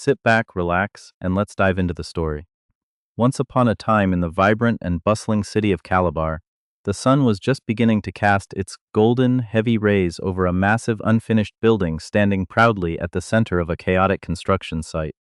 Sit back, relax, and let's dive into the story. Once upon a time in the vibrant and bustling city of Calabar, the sun was just beginning to cast its golden, heavy rays over a massive unfinished building standing proudly at the center of a chaotic construction site.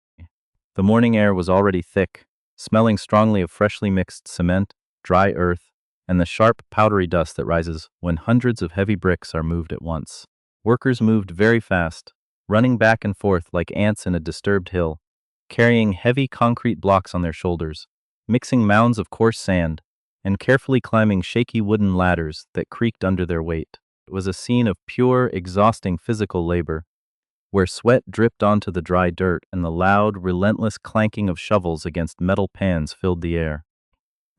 The morning air was already thick, smelling strongly of freshly mixed cement, dry earth, and the sharp, powdery dust that rises when hundreds of heavy bricks are moved at once. Workers moved very fast, running back and forth like ants in a disturbed hill, carrying heavy concrete blocks on their shoulders, mixing mounds of coarse sand, and carefully climbing shaky wooden ladders that creaked under their weight. It was a scene of pure, exhausting physical labor, where sweat dripped onto the dry dirt and the loud, relentless clanking of shovels against metal pans filled the air.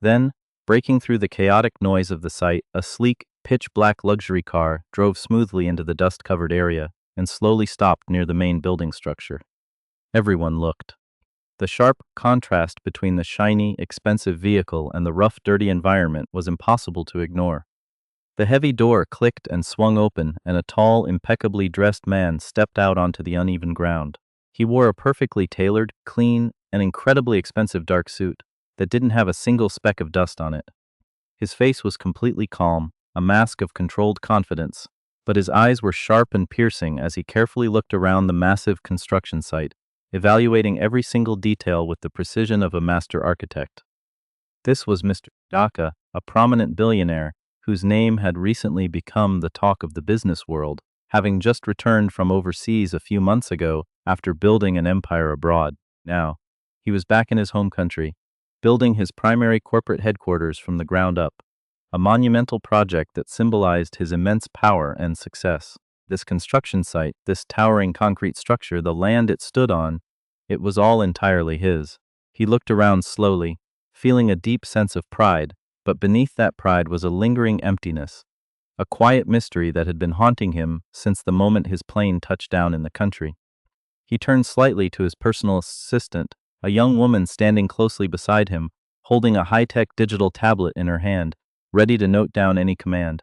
Then, breaking through the chaotic noise of the site, a sleek, pitch-black luxury car drove smoothly into the dust-covered area and slowly stopped near the main building structure. Everyone looked. The sharp contrast between the shiny, expensive vehicle and the rough, dirty environment was impossible to ignore. The heavy door clicked and swung open, and a tall, impeccably dressed man stepped out onto the uneven ground. He wore a perfectly tailored, clean, and incredibly expensive dark suit that didn't have a single speck of dust on it. His face was completely calm, a mask of controlled confidence, but his eyes were sharp and piercing as he carefully looked around the massive construction site, evaluating every single detail with the precision of a master architect. This was Mr. Daka, a prominent billionaire whose name had recently become the talk of the business world, having just returned from overseas a few months ago after building an empire abroad. Now, he was back in his home country, building his primary corporate headquarters from the ground up, a monumental project that symbolized his immense power and success. This construction site, this towering concrete structure, the land it stood on, it was all entirely his. He looked around slowly, feeling a deep sense of pride, but beneath that pride was a lingering emptiness, a quiet mystery that had been haunting him since the moment his plane touched down in the country. He turned slightly to his personal assistant, a young woman standing closely beside him, holding a high-tech digital tablet in her hand, ready to note down any command.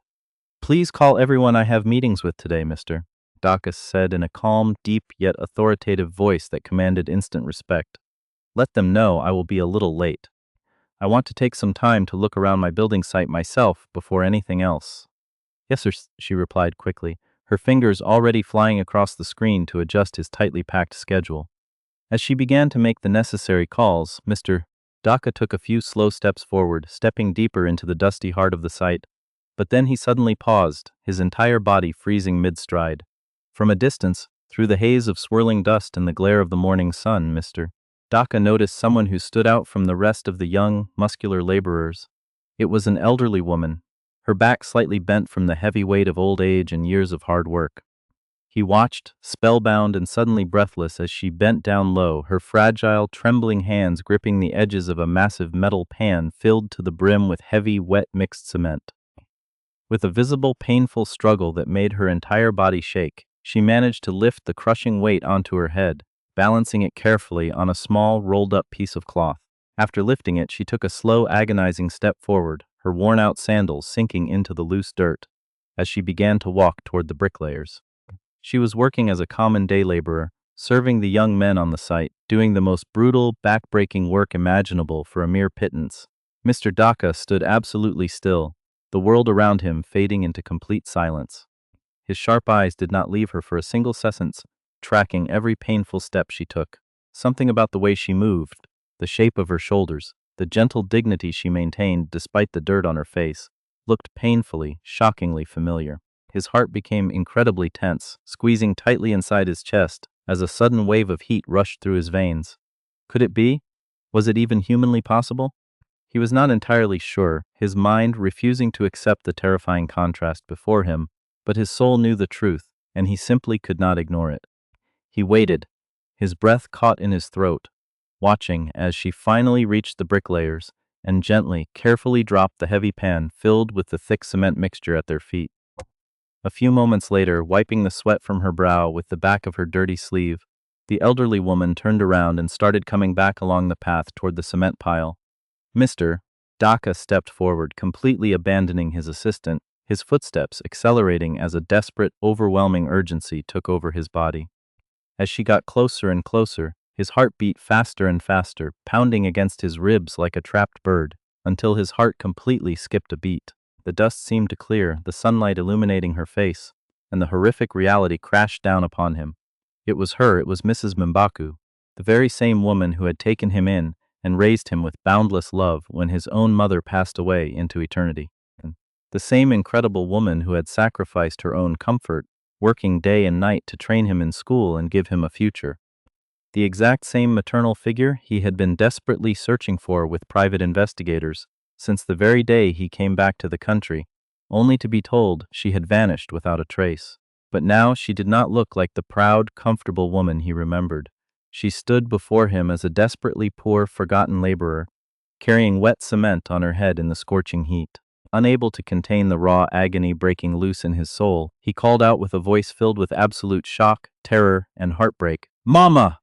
"Please call everyone I have meetings with today, Mr." Daka said in a calm, deep, yet authoritative voice that commanded instant respect. "Let them know I will be a little late. I want to take some time to look around my building site myself before anything else." "Yes, sir," she replied quickly, her fingers already flying across the screen to adjust his tightly packed schedule. As she began to make the necessary calls, Mr. Daka took a few slow steps forward, stepping deeper into the dusty heart of the site. But then he suddenly paused, his entire body freezing mid-stride. From a distance, through the haze of swirling dust and the glare of the morning sun, Mr. Daka noticed someone who stood out from the rest of the young, muscular laborers. It was an elderly woman, her back slightly bent from the heavy weight of old age and years of hard work. He watched, spellbound and suddenly breathless, as she bent down low, her fragile, trembling hands gripping the edges of a massive metal pan filled to the brim with heavy, wet mixed cement. With a visible, painful struggle that made her entire body shake, she managed to lift the crushing weight onto her head, balancing it carefully on a small, rolled-up piece of cloth. After lifting it, she took a slow, agonizing step forward, her worn-out sandals sinking into the loose dirt, as she began to walk toward the bricklayers. She was working as a common day laborer, serving the young men on the site, doing the most brutal, back-breaking work imaginable for a mere pittance. Mr. Daka stood absolutely still, the world around him fading into complete silence. His sharp eyes did not leave her for a single second, tracking every painful step she took. Something about the way she moved, the shape of her shoulders, the gentle dignity she maintained despite the dirt on her face, looked painfully, shockingly familiar. His heart became incredibly tense, squeezing tightly inside his chest as a sudden wave of heat rushed through his veins. Could it be? Was it even humanly possible? He was not entirely sure, his mind refusing to accept the terrifying contrast before him, but his soul knew the truth, and he simply could not ignore it. He waited, his breath caught in his throat, watching as she finally reached the bricklayers and gently, carefully dropped the heavy pan filled with the thick cement mixture at their feet. A few moments later, wiping the sweat from her brow with the back of her dirty sleeve, the elderly woman turned around and started coming back along the path toward the cement pile. Mr. Daka stepped forward, completely abandoning his assistant, his footsteps accelerating as a desperate, overwhelming urgency took over his body. As she got closer and closer, His heart beat faster and faster, pounding against his ribs like a trapped bird, until his heart completely skipped a beat. The dust seemed to clear, the sunlight illuminating her face, and the horrific reality crashed down upon him. It was her, it was Mrs. Mbaku, the very same woman who had taken him in and raised him with boundless love when his own mother passed away into eternity. The same incredible woman who had sacrificed her own comfort, working day and night to train him in school and give him a future. The exact same maternal figure he had been desperately searching for with private investigators since the very day he came back to the country, only to be told she had vanished without a trace. But now she did not look like the proud, comfortable woman he remembered. She stood before him as a desperately poor, forgotten laborer, carrying wet cement on her head in the scorching heat. Unable to contain the raw agony breaking loose in his soul, he called out with a voice filled with absolute shock, terror, and heartbreak, "Mama!"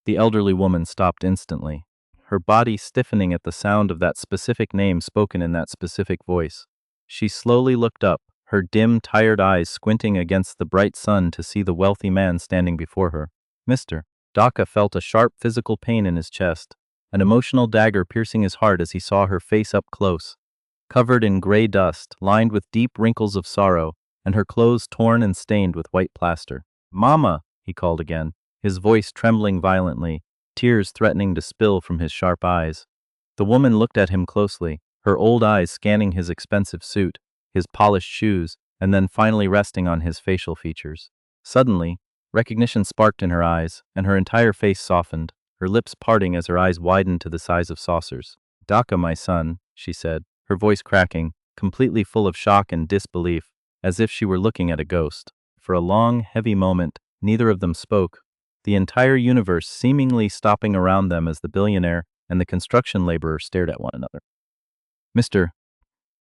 The elderly woman stopped instantly, her body stiffening at the sound of that specific name spoken in that specific voice. She slowly looked up, her dim, tired eyes squinting against the bright sun to see the wealthy man standing before her. Mr. Daka felt a sharp physical pain in his chest, an emotional dagger piercing his heart as he saw her face up close, covered in gray dust, lined with deep wrinkles of sorrow, and her clothes torn and stained with white plaster. "Mama!" he called again, his voice trembling violently, tears threatening to spill from his sharp eyes. The woman looked at him closely, her old eyes scanning his expensive suit, his polished shoes, and then finally resting on his facial features. Suddenly, recognition sparked in her eyes, and her entire face softened, her lips parting as her eyes widened to the size of saucers. "Daka, my son," she said, her voice cracking, completely full of shock and disbelief, as if she were looking at a ghost. For a long, heavy moment, neither of them spoke, the entire universe seemingly stopping around them as the billionaire and the construction laborer stared at one another. "Mr.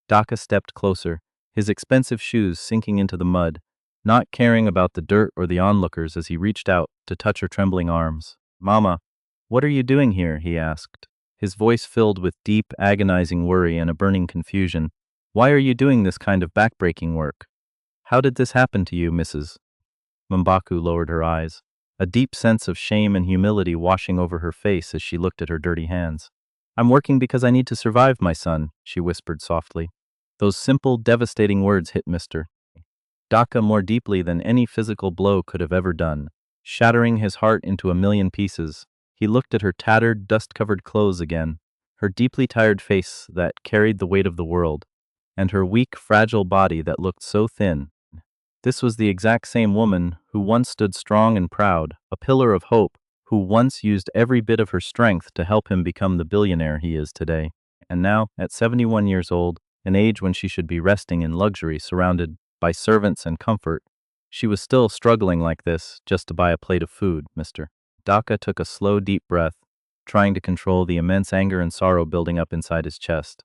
Daka stepped closer, his expensive shoes sinking into the mud, not caring about the dirt or the onlookers as he reached out to touch her trembling arms. "Mama, what are you doing here?" he asked, his voice filled with deep, agonizing worry and a burning confusion. "Why are you doing this kind of backbreaking work? How did this happen to you, Mrs. Mbaku lowered her eyes, a deep sense of shame and humility washing over her face as she looked at her dirty hands. "I'm working because I need to survive, my son," she whispered softly. Those simple, devastating words hit Mr. Daka more deeply than any physical blow could have ever done, shattering his heart into a million pieces. He looked at her tattered, dust-covered clothes again, her deeply tired face that carried the weight of the world, and her weak, fragile body that looked so thin. This was the exact same woman who once stood strong and proud, a pillar of hope, who once used every bit of her strength to help him become the billionaire he is today. And now, at 71 years old, an age when she should be resting in luxury surrounded by servants and comfort, she was still struggling like this just to buy a plate of food. Mr. Daka took a slow, deep breath, trying to control the immense anger and sorrow building up inside his chest.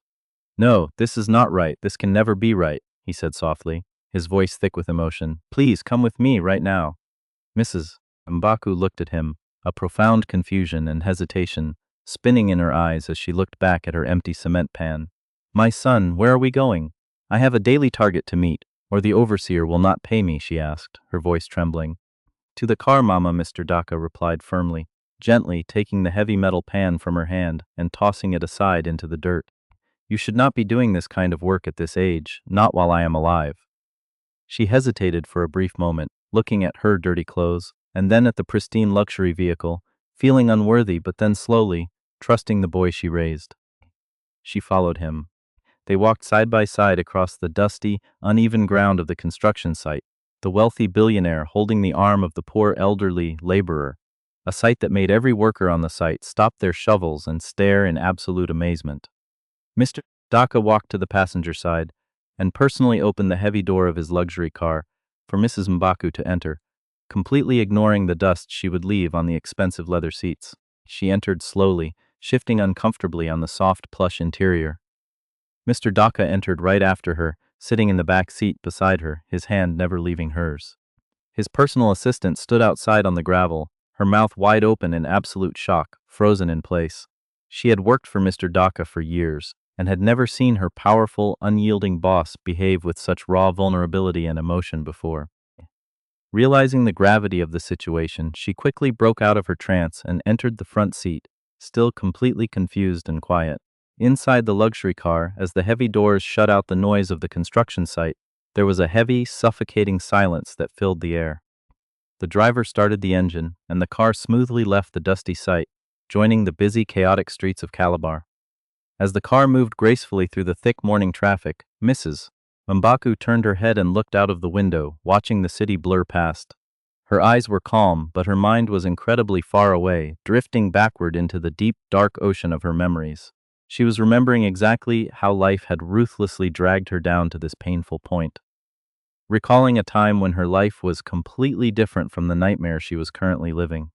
"No, this is not right. This can never be right," he said softly, his voice thick with emotion. "Please come with me right now." Mrs. Mbaku looked at him, a profound confusion and hesitation spinning in her eyes as she looked back at her empty cement pan. "My son, where are we going? I have a daily target to meet, or the overseer will not pay me," she asked, her voice trembling. "To the car, Mama," Mr. Daka replied firmly, gently taking the heavy metal pan from her hand and tossing it aside into the dirt. "You should not be doing this kind of work at this age, not while I am alive." She hesitated for a brief moment, looking at her dirty clothes, and then at the pristine luxury vehicle, feeling unworthy but then slowly, trusting the boy she raised. She followed him. They walked side by side across the dusty, uneven ground of the construction site, the wealthy billionaire holding the arm of the poor elderly laborer, a sight that made every worker on the site stop their shovels and stare in absolute amazement. Mr. Daka walked to the passenger side and personally opened the heavy door of his luxury car for Mrs. Mbaku to enter, completely ignoring the dust she would leave on the expensive leather seats. She entered slowly, shifting uncomfortably on the soft plush interior. Mr. Daka entered right after her, sitting in the back seat beside her, his hand never leaving hers. His personal assistant stood outside on the gravel, her mouth wide open in absolute shock, frozen in place. She had worked for Mr. Daka for years, and had never seen her powerful, unyielding boss behave with such raw vulnerability and emotion before. Realizing the gravity of the situation, she quickly broke out of her trance and entered the front seat, still completely confused and quiet. Inside the luxury car, as the heavy doors shut out the noise of the construction site, there was a heavy, suffocating silence that filled the air. The driver started the engine, and the car smoothly left the dusty site, joining the busy, chaotic streets of Calabar. As the car moved gracefully through the thick morning traffic, Mrs. M'Baku turned her head and looked out of the window, watching the city blur past. Her eyes were calm, but her mind was incredibly far away, drifting backward into the deep, dark ocean of her memories. She was remembering exactly how life had ruthlessly dragged her down to this painful point. Recalling a time when her life was completely different from the nightmare she was currently living.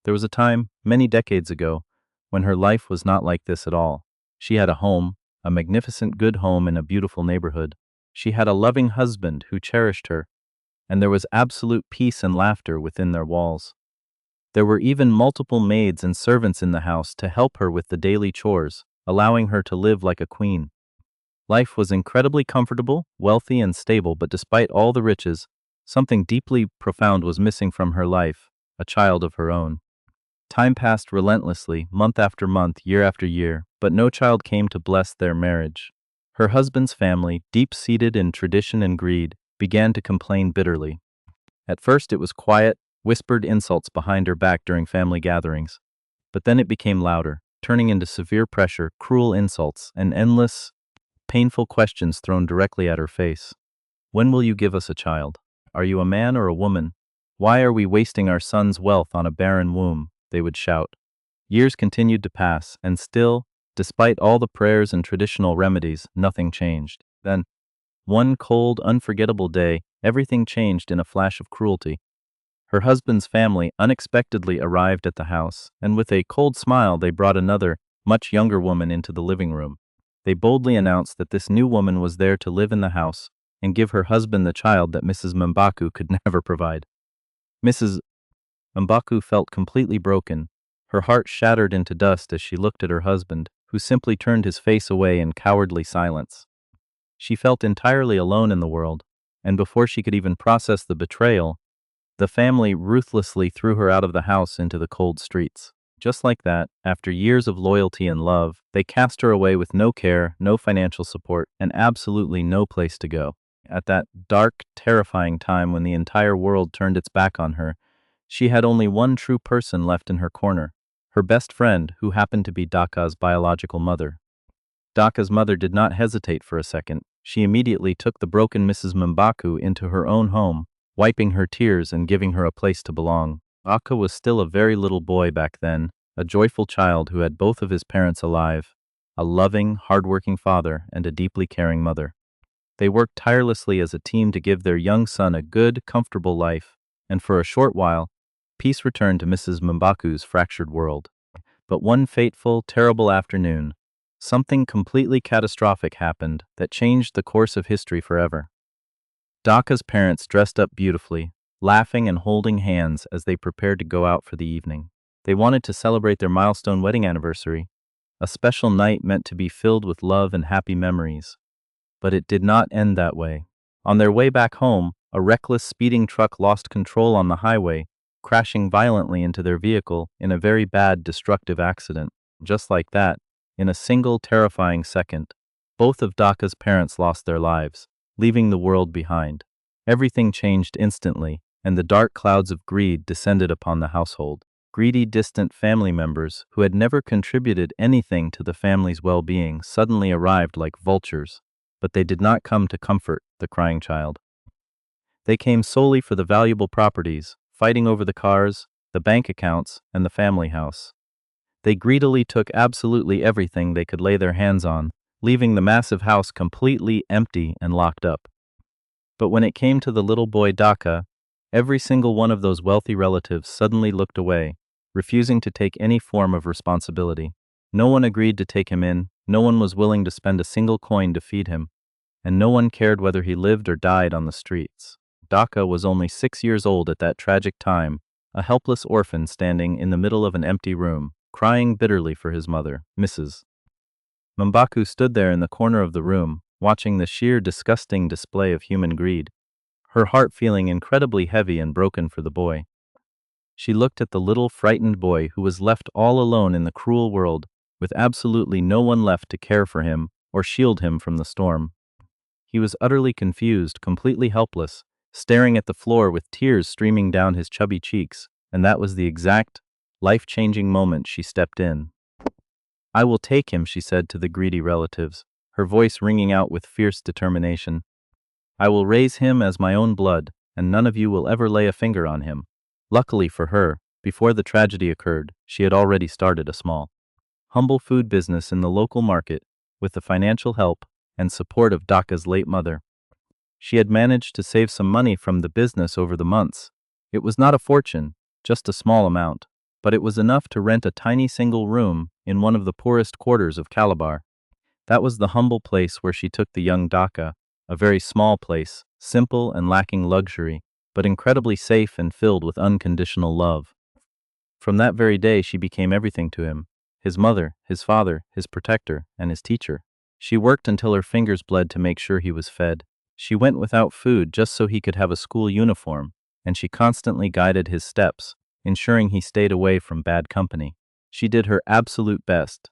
There was a time, many decades ago, when her life was not like this at all. She had a home, a magnificent good home in a beautiful neighborhood. She had a loving husband who cherished her, and there was absolute peace and laughter within their walls. There were even multiple maids and servants in the house to help her with the daily chores, allowing her to live like a queen. Life was incredibly comfortable, wealthy, and stable, but despite all the riches, something deeply profound was missing from her life, a child of her own. Time passed relentlessly, month after month, year after year, but no child came to bless their marriage. Her husband's family, deep-seated in tradition and greed, began to complain bitterly. At first it was quiet, whispered insults behind her back during family gatherings. But then it became louder, turning into severe pressure, cruel insults, and endless, painful questions thrown directly at her face. When will you give us a child? Are you a man or a woman? Why are we wasting our son's wealth on a barren womb? They would shout. Years continued to pass, and still, despite all the prayers and traditional remedies, nothing changed. Then, one cold, unforgettable day, everything changed in a flash of cruelty. Her husband's family unexpectedly arrived at the house, and with a cold smile they brought another, much younger woman into the living room. They boldly announced that this new woman was there to live in the house and give her husband the child that Mrs. M'Baku could never provide. Mrs. M'Baku felt completely broken, her heart shattered into dust as she looked at her husband, who simply turned his face away in cowardly silence. She felt entirely alone in the world, and before she could even process the betrayal, the family ruthlessly threw her out of the house into the cold streets. Just like that, after years of loyalty and love, they cast her away with no care, no financial support, and absolutely no place to go. At that dark, terrifying time when the entire world turned its back on her, she had only one true person left in her corner, her best friend, who happened to be Daka's biological mother. Daka's mother did not hesitate for a second. She immediately took the broken Mrs. M'Baku into her own home, wiping her tears and giving her a place to belong. Daka was still a very little boy back then, a joyful child who had both of his parents alive, a loving, hardworking father and a deeply caring mother. They worked tirelessly as a team to give their young son a good, comfortable life, and for a short while, peace returned to Mrs. M'Baku's fractured world. But one fateful, terrible afternoon, something completely catastrophic happened that changed the course of history forever. Daka's parents dressed up beautifully, laughing and holding hands as they prepared to go out for the evening. They wanted to celebrate their milestone wedding anniversary, a special night meant to be filled with love and happy memories. But it did not end that way. On their way back home, a reckless speeding truck lost control on the highway, crashing violently into their vehicle in a very bad, destructive accident. Just like that, in a single terrifying second, both of Daka's parents lost their lives, leaving the world behind. Everything changed instantly, and the dark clouds of greed descended upon the household. Greedy, distant family members who had never contributed anything to the family's well-being suddenly arrived like vultures, but they did not come to comfort the crying child. They came solely for the valuable properties, fighting over the cars, the bank accounts, and the family house. They greedily took absolutely everything they could lay their hands on, leaving the massive house completely empty and locked up. But when it came to the little boy Daka, every single one of those wealthy relatives suddenly looked away, refusing to take any form of responsibility. No one agreed to take him in, no one was willing to spend a single coin to feed him, and no one cared whether he lived or died on the streets. Daka was only 6 years old at that tragic time, a helpless orphan standing in the middle of an empty room, crying bitterly for his mother, Mrs. M'Baku stood there in the corner of the room, watching the sheer disgusting display of human greed. her heart feeling incredibly heavy and broken for the boy. She looked at the little frightened boy who was left all alone in the cruel world, with absolutely no one left to care for him or shield him from the storm. He was utterly confused, completely helpless, staring at the floor with tears streaming down his chubby cheeks, and that was the exact, life-changing moment she stepped in. "I will take him," she said to the greedy relatives, her voice ringing out with fierce determination. "I will raise him as my own blood, and none of you will ever lay a finger on him." Luckily for her, before the tragedy occurred, she had already started a small, humble food business in the local market with the financial help and support of Daka's late mother. She had managed to save some money from the business over the months. It was not a fortune, just a small amount, but it was enough to rent a tiny single room in one of the poorest quarters of Calabar. That was the humble place where she took the young Daka, a very small place, simple and lacking luxury, but incredibly safe and filled with unconditional love. From that very day she became everything to him, his mother, his father, his protector, and his teacher. She worked until her fingers bled to make sure he was fed. She went without food just so he could have a school uniform, and she constantly guided his steps, ensuring he stayed away from bad company. She did her absolute best,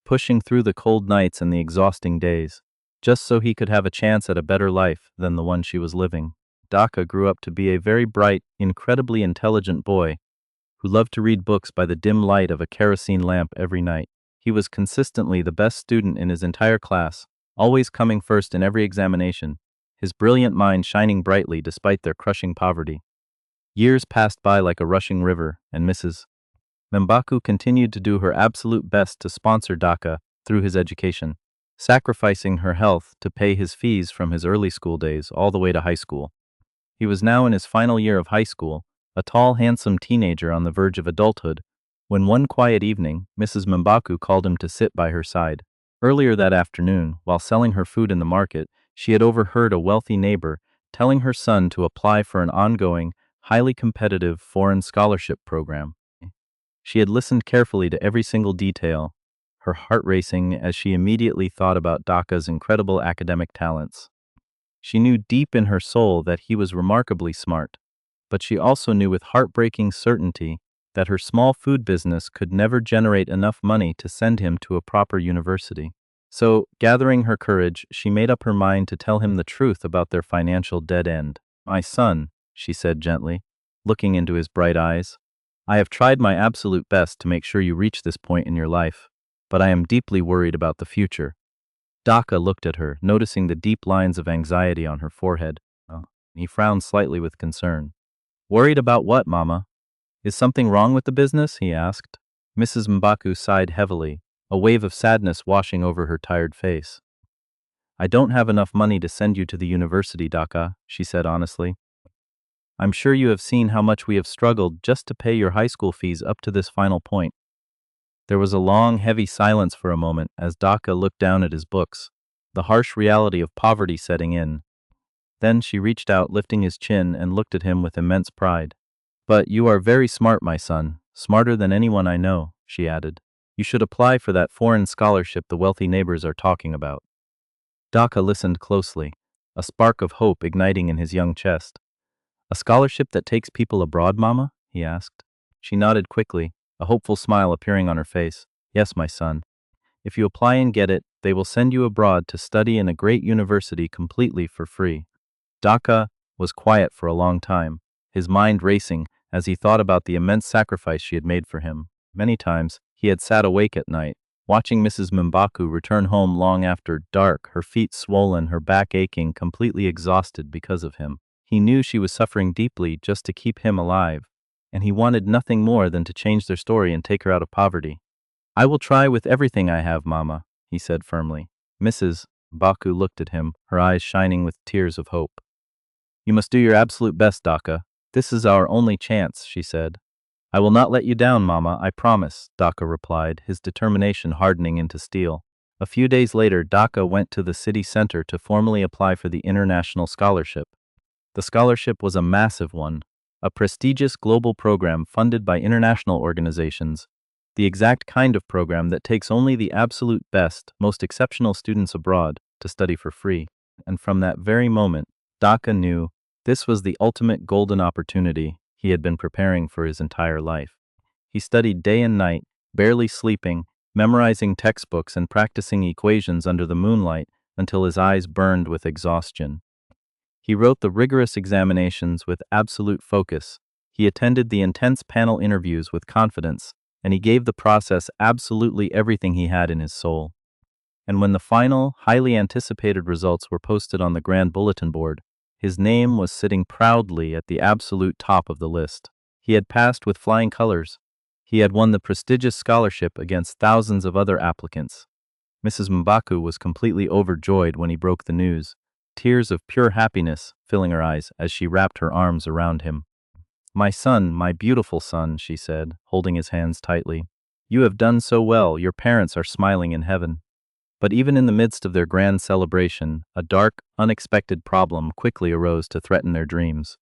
pushing through the cold nights and the exhausting days, just so he could have a chance at a better life than the one she was living. Daka grew up to be a very bright, incredibly intelligent boy who loved to read books by the dim light of a kerosene lamp every night. He was consistently the best student in his entire class, always coming first in every examination, his brilliant mind shining brightly despite their crushing poverty. Years passed by like a rushing river, and Mrs. M'Baku continued to do her absolute best to sponsor Daka through his education, sacrificing her health to pay his fees from his early school days all the way to high school. He was now in his final year of high school, a tall, handsome teenager on the verge of adulthood, when one quiet evening, Mrs. M'Baku called him to sit by her side. Earlier that afternoon, while selling her food in the market, she had overheard a wealthy neighbor telling her son to apply for an ongoing, highly competitive foreign scholarship program. She had listened carefully to every single detail, her heart racing as she immediately thought about Daka's incredible academic talents. She knew deep in her soul that he was remarkably smart, but she also knew with heartbreaking certainty that her small food business could never generate enough money to send him to a proper university. So, gathering her courage, she made up her mind to tell him the truth about their financial dead end. "My son," she said gently, looking into his bright eyes, "I have tried my absolute best to make sure you reach this point in your life, but I am deeply worried about the future." Daka looked at her, noticing the deep lines of anxiety on her forehead. He frowned slightly with concern. "Worried about what, Mama? Is something wrong with the business?" he asked. Mrs. M'Baku sighed heavily, a wave of sadness washing over her tired face. "I don't have enough money to send you to the university, Daka," she said honestly. "I'm sure you have seen how much we have struggled just to pay your high school fees up to this final point." There was a long, heavy silence for a moment as Daka looked down at his books, the harsh reality of poverty setting in. Then she reached out, lifting his chin, and looked at him with immense pride. "But you are very smart, my son, smarter than anyone I know," she added. "You should apply for that foreign scholarship the wealthy neighbors are talking about." Daka listened closely, a spark of hope igniting in his young chest. "A scholarship that takes people abroad, Mama?" he asked. She nodded quickly, a hopeful smile appearing on her face. "Yes, my son. If you apply and get it, they will send you abroad to study in a great university completely for free." Daka was quiet for a long time, his mind racing as he thought about the immense sacrifice she had made for him. Many times, he had sat awake at night, watching Mrs. M'Baku return home long after dark, her feet swollen, her back aching, completely exhausted because of him. He knew she was suffering deeply just to keep him alive, and he wanted nothing more than to change their story and take her out of poverty. "I will try with everything I have, Mama," he said firmly. Mrs. M'Baku looked at him, her eyes shining with tears of hope. "You must do your absolute best, Daka. This is our only chance," she said. "I will not let you down, Mama, I promise," Daka replied, his determination hardening into steel. A few days later, Daka went to the city center to formally apply for the international scholarship. The scholarship was a massive one, a prestigious global program funded by international organizations, the exact kind of program that takes only the absolute best, most exceptional students abroad to study for free. And from that very moment, Daka knew This was the ultimate golden opportunity he had been preparing for his entire life. He studied day and night, barely sleeping, memorizing textbooks and practicing equations under the moonlight until his eyes burned with exhaustion. He wrote the rigorous examinations with absolute focus. He attended the intense panel interviews with confidence, and he gave the process absolutely everything he had in his soul. And when the final, highly anticipated results were posted on the grand bulletin board, his name was sitting proudly at the absolute top of the list. He had passed with flying colors. He had won the prestigious scholarship against thousands of other applicants. Mrs. Mbaku was completely overjoyed when he broke the news, tears of pure happiness filling her eyes as she wrapped her arms around him. "My son, my beautiful son," she said, holding his hands tightly. "You have done so well, your parents are smiling in heaven." But even in the midst of their grand celebration, a dark, unexpected problem quickly arose to threaten their dreams.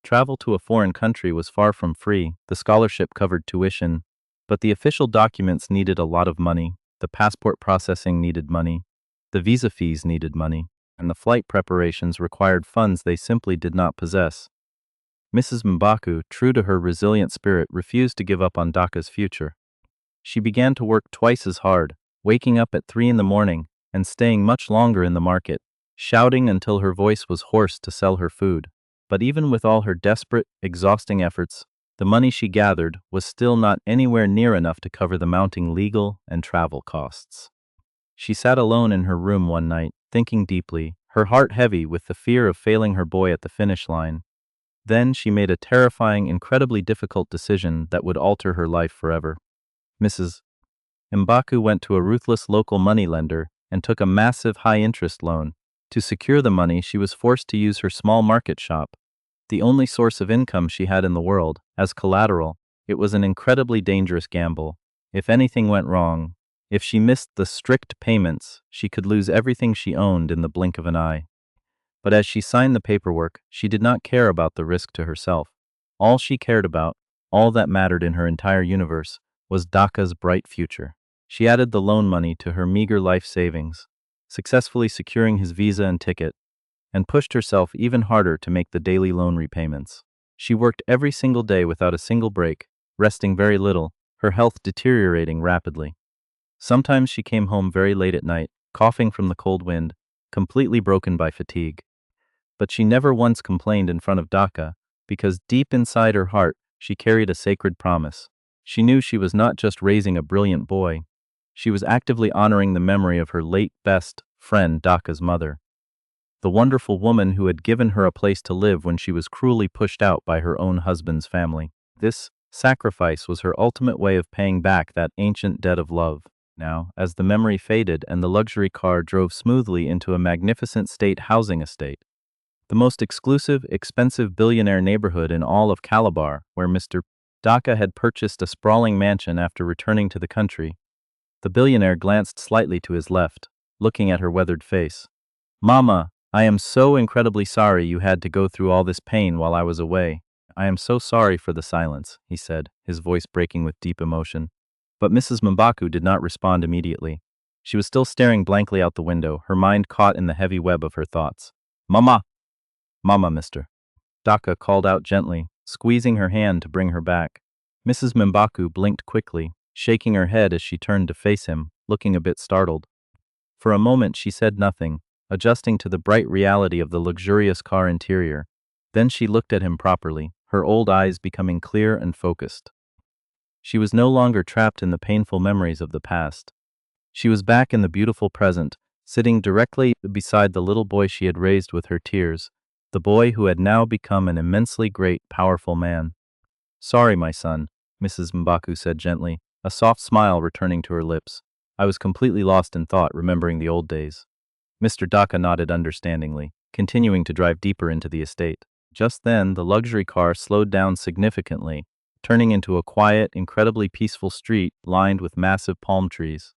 Travel to a foreign country was far from free. The scholarship covered tuition, but the official documents needed a lot of money, the passport processing needed money, the visa fees needed money, and the flight preparations required funds they simply did not possess. Mrs. Mbaku, true to her resilient spirit, refused to give up on Dhaka's future. She began to work twice as hard, waking up at 3 in the morning and staying much longer in the market, shouting until her voice was hoarse to sell her food. But even with all her desperate, exhausting efforts, the money she gathered was still not anywhere near enough to cover the mounting legal and travel costs. She sat alone in her room one night, thinking deeply, her heart heavy with the fear of failing her boy at the finish line. Then she made a terrifying, incredibly difficult decision that would alter her life forever. Mrs. Mbaku went to a ruthless local moneylender and took a massive high-interest loan. To secure the money, she was forced to use her small market shop, the only source of income she had in the world, as collateral. It was an incredibly dangerous gamble. If anything went wrong, if she missed the strict payments, she could lose everything she owned in the blink of an eye. But as she signed the paperwork, she did not care about the risk to herself. All she cared about, all that mattered in her entire universe, was Dhaka's bright future. She added the loan money to her meager life savings, successfully securing his visa and ticket, and pushed herself even harder to make the daily loan repayments. She worked every single day without a single break, resting very little, her health deteriorating rapidly. Sometimes she came home very late at night, coughing from the cold wind, completely broken by fatigue. But she never once complained in front of Dhaka, because deep inside her heart she carried a sacred promise. She knew she was not just raising a brilliant boy, she was actively honoring the memory of her late best friend Dhaka's mother, the wonderful woman who had given her a place to live when she was cruelly pushed out by her own husband's family. This sacrifice was her ultimate way of paying back that ancient debt of love. Now, as the memory faded and the luxury car drove smoothly into a magnificent state housing estate, the most exclusive, expensive billionaire neighborhood in all of Calabar, where Mr. Dhaka had purchased a sprawling mansion after returning to the country, the billionaire glanced slightly to his left, looking at her weathered face. "Mama, I am so incredibly sorry you had to go through all this pain while I was away. I am so sorry for the silence," he said, his voice breaking with deep emotion. But Mrs. Mbaku did not respond immediately. She was still staring blankly out the window, her mind caught in the heavy web of her thoughts. "Mama! Mama, Mr. Dhaka called out gently, squeezing her hand to bring her back. Mrs. Mbaku blinked quickly, shaking her head as she turned to face him, looking a bit startled. For a moment she said nothing, adjusting to the bright reality of the luxurious car interior. Then she looked at him properly, her old eyes becoming clear and focused. She was no longer trapped in the painful memories of the past. She was back in the beautiful present, sitting directly beside the little boy she had raised with her tears, the boy who had now become an immensely great, powerful man. "Sorry, my son," Mrs. Mbaku said gently, a soft smile returning to her lips. "I was completely lost in thought, remembering the old days." Mr. Dhaka nodded understandingly, continuing to drive deeper into the estate. Just then, the luxury car slowed down significantly, turning into a quiet, incredibly peaceful street lined with massive palm trees.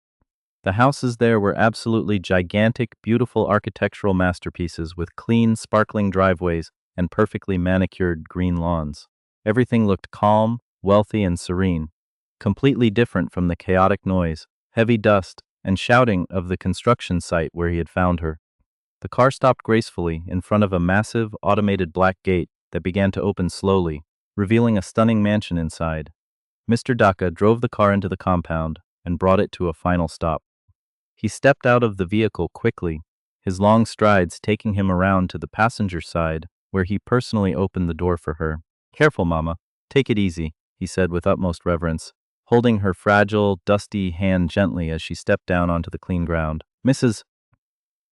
The houses there were absolutely gigantic, beautiful architectural masterpieces with clean, sparkling driveways and perfectly manicured green lawns. Everything looked calm, wealthy, and serene, completely different from the chaotic noise, heavy dust, and shouting of the construction site where he had found her. The car stopped gracefully in front of a massive, automated black gate that began to open slowly, revealing a stunning mansion inside. Mr. Daka drove the car into the compound and brought it to a final stop. He stepped out of the vehicle quickly, his long strides taking him around to the passenger side, where he personally opened the door for her. "Careful, Mama. Take it easy," he said with utmost reverence, holding her fragile, dusty hand gently as she stepped down onto the clean ground. Mrs.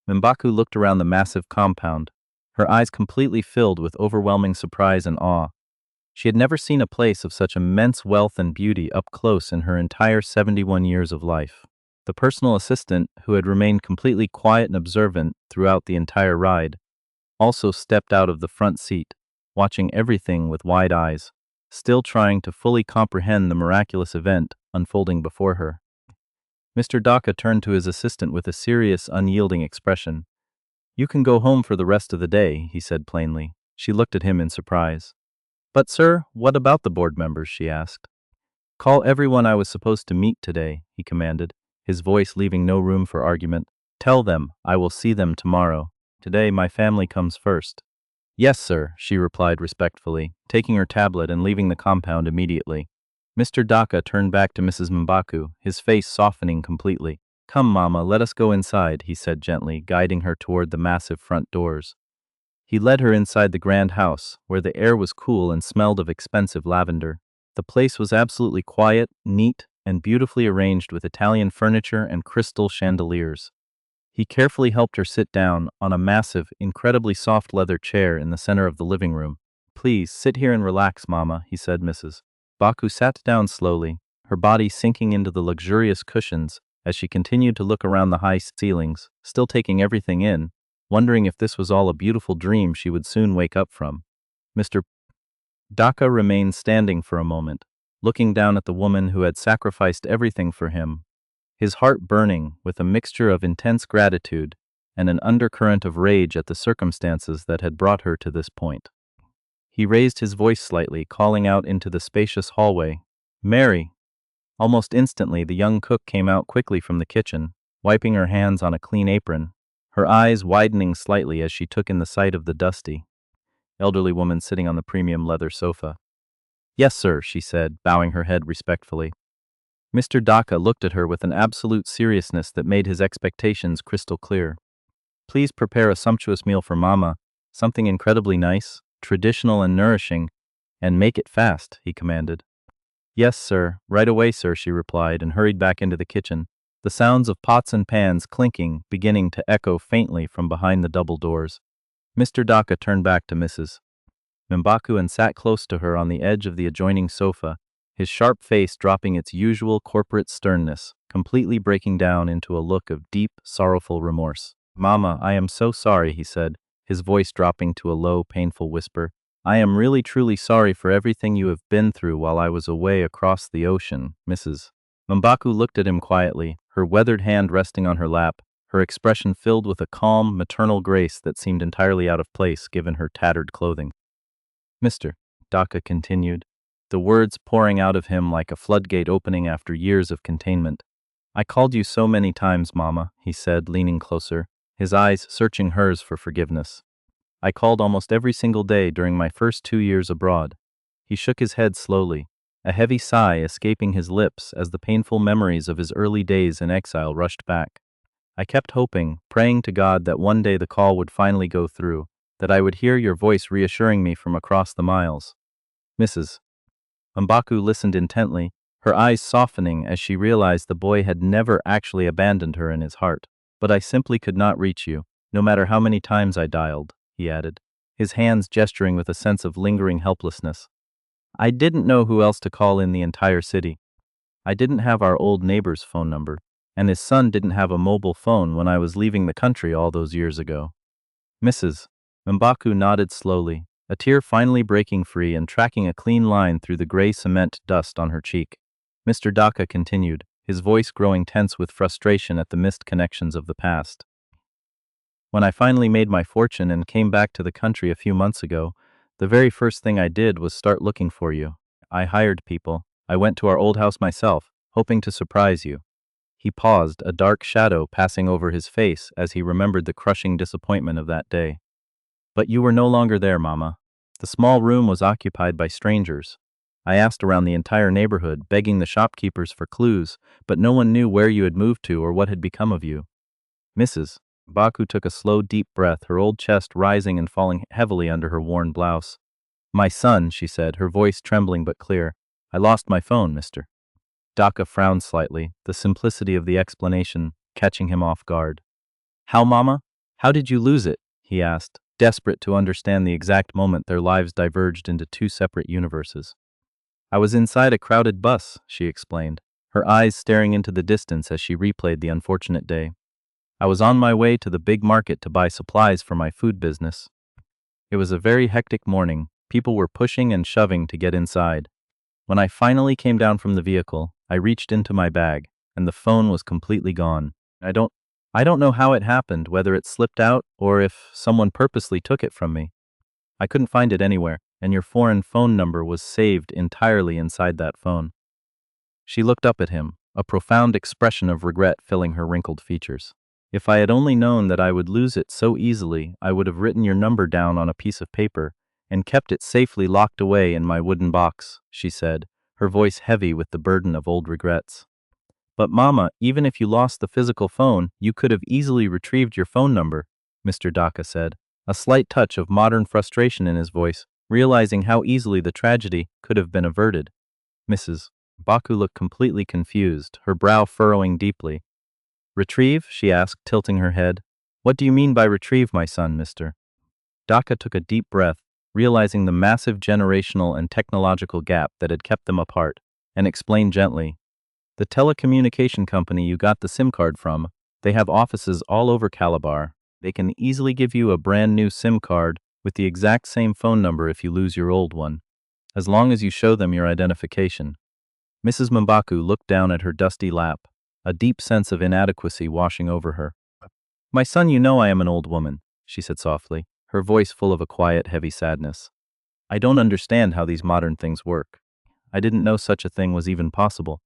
M'Baku looked around the massive compound, her eyes completely filled with overwhelming surprise and awe. She had never seen a place of such immense wealth and beauty up close in her entire 71 years of life. The personal assistant, who had remained completely quiet and observant throughout the entire ride, also stepped out of the front seat, watching everything with wide eyes, still trying to fully comprehend the miraculous event unfolding before her. Mr. Daka turned to his assistant with a serious, unyielding expression. "You can go home for the rest of the day," he said plainly. She looked at him in surprise. "But sir, what about the board members?" she asked. "Call everyone I was supposed to meet today," he commanded, his voice leaving no room for argument. "Tell them I will see them tomorrow. Today my family comes first." "Yes, sir," she replied respectfully, taking her tablet and leaving the compound immediately. Mr. Daka turned back to Mrs. M'Baku, his face softening completely. "Come, Mama, let us go inside," he said gently, guiding her toward the massive front doors. He led her inside the grand house, where the air was cool and smelled of expensive lavender. The place was absolutely quiet, neat, and beautifully arranged with Italian furniture and crystal chandeliers. He carefully helped her sit down on a massive, incredibly soft leather chair in the center of the living room. "Please, sit here and relax, Mama," he said. Mrs. Baku sat down slowly, her body sinking into the luxurious cushions as she continued to look around the high ceilings, still taking everything in, wondering if this was all a beautiful dream she would soon wake up from. Mr. Daka remained standing for a moment, looking down at the woman who had sacrificed everything for him, his heart burning with a mixture of intense gratitude and an undercurrent of rage at the circumstances that had brought her to this point. He raised his voice slightly, calling out into the spacious hallway, "Mary!" Almost instantly, the young cook came out quickly from the kitchen, wiping her hands on a clean apron, her eyes widening slightly as she took in the sight of the dusty, elderly woman sitting on the premium leather sofa. "Yes, sir," she said, bowing her head respectfully. Mr. Daka looked at her with an absolute seriousness that made his expectations crystal clear. "Please prepare a sumptuous meal for Mama, something incredibly nice, traditional and nourishing, and make it fast," he commanded. "Yes, sir, right away, sir," she replied and hurried back into the kitchen, the sounds of pots and pans clinking beginning to echo faintly from behind the double doors. Mr. Daka turned back to Mrs. M'Baku and sat close to her on the edge of the adjoining sofa, his sharp face dropping its usual corporate sternness, completely breaking down into a look of deep, sorrowful remorse. "Mama, I am so sorry," he said, his voice dropping to a low, painful whisper. "I am really truly sorry for everything you have been through while I was away across the ocean." Mrs. M'Baku looked at him quietly, her weathered hand resting on her lap, her expression filled with a calm, maternal grace that seemed entirely out of place given her tattered clothing. "Mr. Daka continued, the words pouring out of him like a floodgate opening after years of containment. "I called you so many times, Mama," he said, leaning closer, his eyes searching hers for forgiveness. "I called almost every single day during my first 2 years abroad." He shook his head slowly, a heavy sigh escaping his lips as the painful memories of his early days in exile rushed back. "I kept hoping, praying to God that one day the call would finally go through, that I would hear your voice reassuring me from across the miles." Mrs. M'Baku listened intently, her eyes softening as she realized the boy had never actually abandoned her in his heart. "But I simply could not reach you, no matter how many times I dialed," he added, his hands gesturing with a sense of lingering helplessness. "I didn't know who else to call in the entire city. I didn't have our old neighbor's phone number, and his son didn't have a mobile phone when I was leaving the country all those years ago." Mrs. M'Baku nodded slowly, a tear finally breaking free and tracking a clean line through the gray cement dust on her cheek. Mr. Daka continued, his voice growing tense with frustration at the missed connections of the past. "When I finally made my fortune and came back to the country a few months ago, the very first thing I did was start looking for you. I hired people. I went to our old house myself, hoping to surprise you." He paused, a dark shadow passing over his face as he remembered the crushing disappointment of that day. But you were no longer there, Mama. The small room was occupied by strangers. I asked around the entire neighborhood, begging the shopkeepers for clues, but no one knew where you had moved to or what had become of you. Mrs. Baku took a slow, deep breath, her old chest rising and falling heavily under her worn blouse. My son, she said, her voice trembling but clear. I lost my phone, mister. Daka frowned slightly, the simplicity of the explanation catching him off guard. How, Mama? How did you lose it? He asked, desperate to understand the exact moment their lives diverged into two separate universes. I was inside a crowded bus, she explained, her eyes staring into the distance as she replayed the unfortunate day. I was on my way to the big market to buy supplies for my food business. It was a very hectic morning. People were pushing and shoving to get inside. When I finally came down from the vehicle, I reached into my bag, and the phone was completely gone. I don't know how it happened, whether it slipped out or if someone purposely took it from me. I couldn't find it anywhere, and your foreign phone number was saved entirely inside that phone. She looked up at him, a profound expression of regret filling her wrinkled features. If I had only known that I would lose it so easily, I would have written your number down on a piece of paper and kept it safely locked away in my wooden box, she said, her voice heavy with the burden of old regrets. But Mama, even if you lost the physical phone, you could have easily retrieved your phone number, Mr. Daka said, a slight touch of modern frustration in his voice, realizing how easily the tragedy could have been averted. Mrs. Baku looked completely confused, her brow furrowing deeply. Retrieve? She asked, tilting her head. What do you mean by retrieve, my son, mister? Daka took a deep breath, realizing the massive generational and technological gap that had kept them apart, and explained gently. The telecommunication company you got the SIM card from, they have offices all over Calabar. They can easily give you a brand new SIM card with the exact same phone number if you lose your old one, as long as you show them your identification. Mrs. Mbaku looked down at her dusty lap, a deep sense of inadequacy washing over her. My son, you know I am an old woman, she said softly, her voice full of a quiet, heavy sadness. I don't understand how these modern things work. I didn't know such a thing was even possible.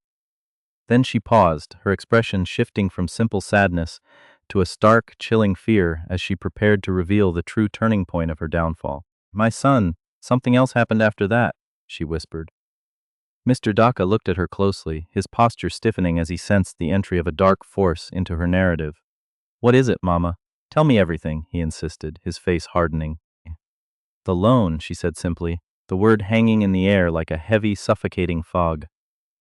Then she paused, her expression shifting from simple sadness to a stark, chilling fear as she prepared to reveal the true turning point of her downfall. My son, something else happened after that, she whispered. Mr. Daka looked at her closely, his posture stiffening as he sensed the entry of a dark force into her narrative. What is it, Mama? Tell me everything, he insisted, his face hardening. The loan, she said simply, the word hanging in the air like a heavy, suffocating fog.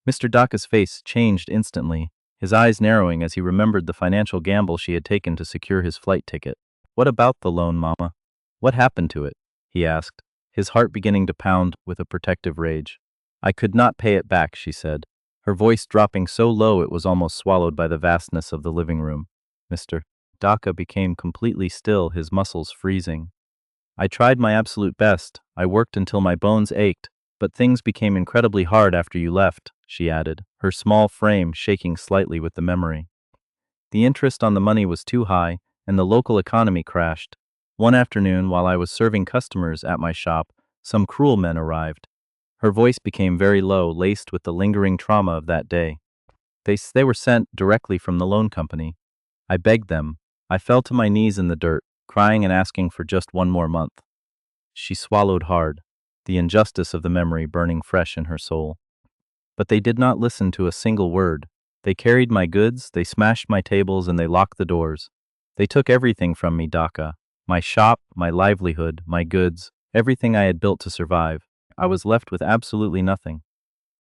Mr. Daka's face changed instantly, his eyes narrowing as he remembered the financial gamble she had taken to secure his flight ticket. What about the loan, Mama? What happened to it? He asked, his heart beginning to pound with a protective rage. I could not pay it back, she said, her voice dropping so low it was almost swallowed by the vastness of the living room. Mr. Daka became completely still, his muscles freezing. I tried my absolute best. I worked until my bones ached, but things became incredibly hard after you left, she added, her small frame shaking slightly with the memory. The interest on the money was too high, and the local economy crashed. One afternoon, while I was serving customers at my shop, some cruel men arrived. Her voice became very low, laced with the lingering trauma of that day. They were sent directly from the loan company. I begged them. I fell to my knees in the dirt, crying and asking for just one more month. She swallowed hard, the injustice of the memory burning fresh in her soul. But they did not listen to a single word. They carried my goods, they smashed my tables, and they locked the doors. They took everything from me, Daka. My shop, my livelihood, my goods, everything I had built to survive. I was left with absolutely nothing.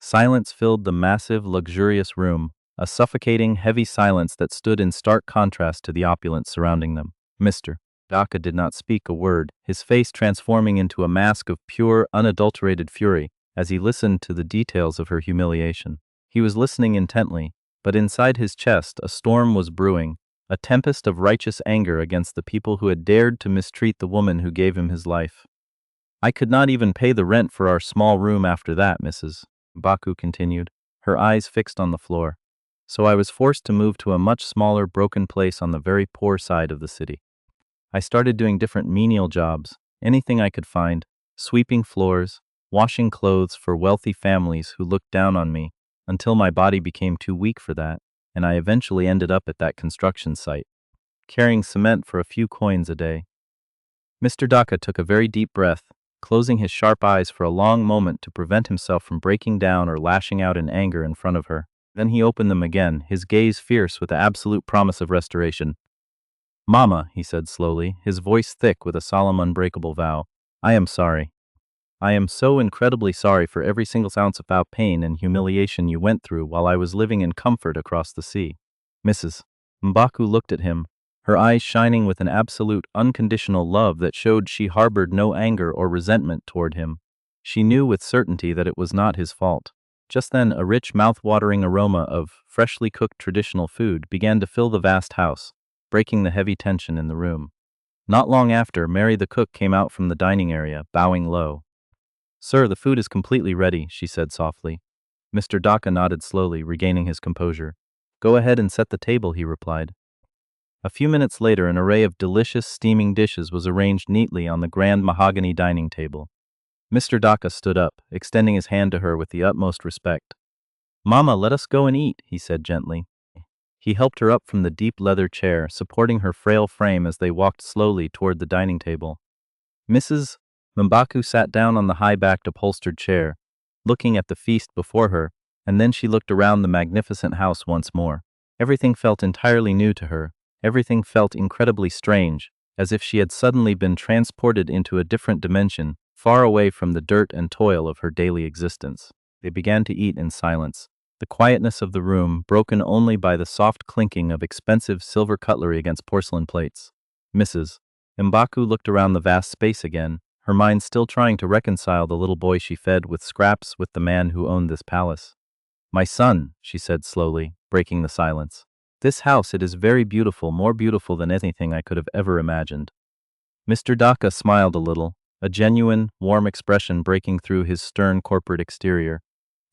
Silence filled the massive, luxurious room, a suffocating, heavy silence that stood in stark contrast to the opulence surrounding them. Mr. Daka did not speak a word, his face transforming into a mask of pure, unadulterated fury as he listened to the details of her humiliation. He was listening intently, but inside his chest a storm was brewing, a tempest of righteous anger against the people who had dared to mistreat the woman who gave him his life. I could not even pay the rent for our small room after that, Mrs. Baku continued, her eyes fixed on the floor. So I was forced to move to a much smaller, broken place on the very poor side of the city. I started doing different menial jobs, anything I could find, sweeping floors, washing clothes for wealthy families who looked down on me, until my body became too weak for that. and I eventually ended up at that construction site, carrying cement for a few coins a day. Mr. Daka took a very deep breath, closing his sharp eyes for a long moment to prevent himself from breaking down or lashing out in anger in front of her. Then he opened them again, his gaze fierce with the absolute promise of restoration. "Mama," he said slowly, his voice thick with a solemn unbreakable vow, "I am sorry. I am so incredibly sorry for every single ounce of pain and humiliation you went through while I was living in comfort across the sea." Mrs. Mbaku looked at him, her eyes shining with an absolute, unconditional love that showed she harbored no anger or resentment toward him. She knew with certainty that it was not his fault. Just then, a rich, mouth-watering aroma of freshly cooked traditional food began to fill the vast house, breaking the heavy tension in the room. Not long after, Mary the cook came out from the dining area, bowing low. "Sir, the food is completely ready," she said softly. Mr. Daka nodded slowly, regaining his composure. "Go ahead and set the table," he replied. A few minutes later, an array of delicious, steaming dishes was arranged neatly on the grand mahogany dining table. Mr. Daka stood up, extending his hand to her with the utmost respect. "Mama, let us go and eat," he said gently. He helped her up from the deep leather chair, supporting her frail frame as they walked slowly toward the dining table. Mrs. Mbaku sat down on the high-backed upholstered chair, looking at the feast before her, and then she looked around the magnificent house once more. Everything felt entirely new to her. Everything felt incredibly strange, as if she had suddenly been transported into a different dimension, far away from the dirt and toil of her daily existence. They began to eat in silence, the quietness of the room broken only by the soft clinking of expensive silver cutlery against porcelain plates. Mrs. Mbaku looked around the vast space again, her mind still trying to reconcile the little boy she fed with scraps with the man who owned this palace. "My son," she said slowly, breaking the silence. "This house, it is very beautiful, more beautiful than anything I could have ever imagined." Mr. Daka smiled a little, a genuine, warm expression breaking through his stern corporate exterior.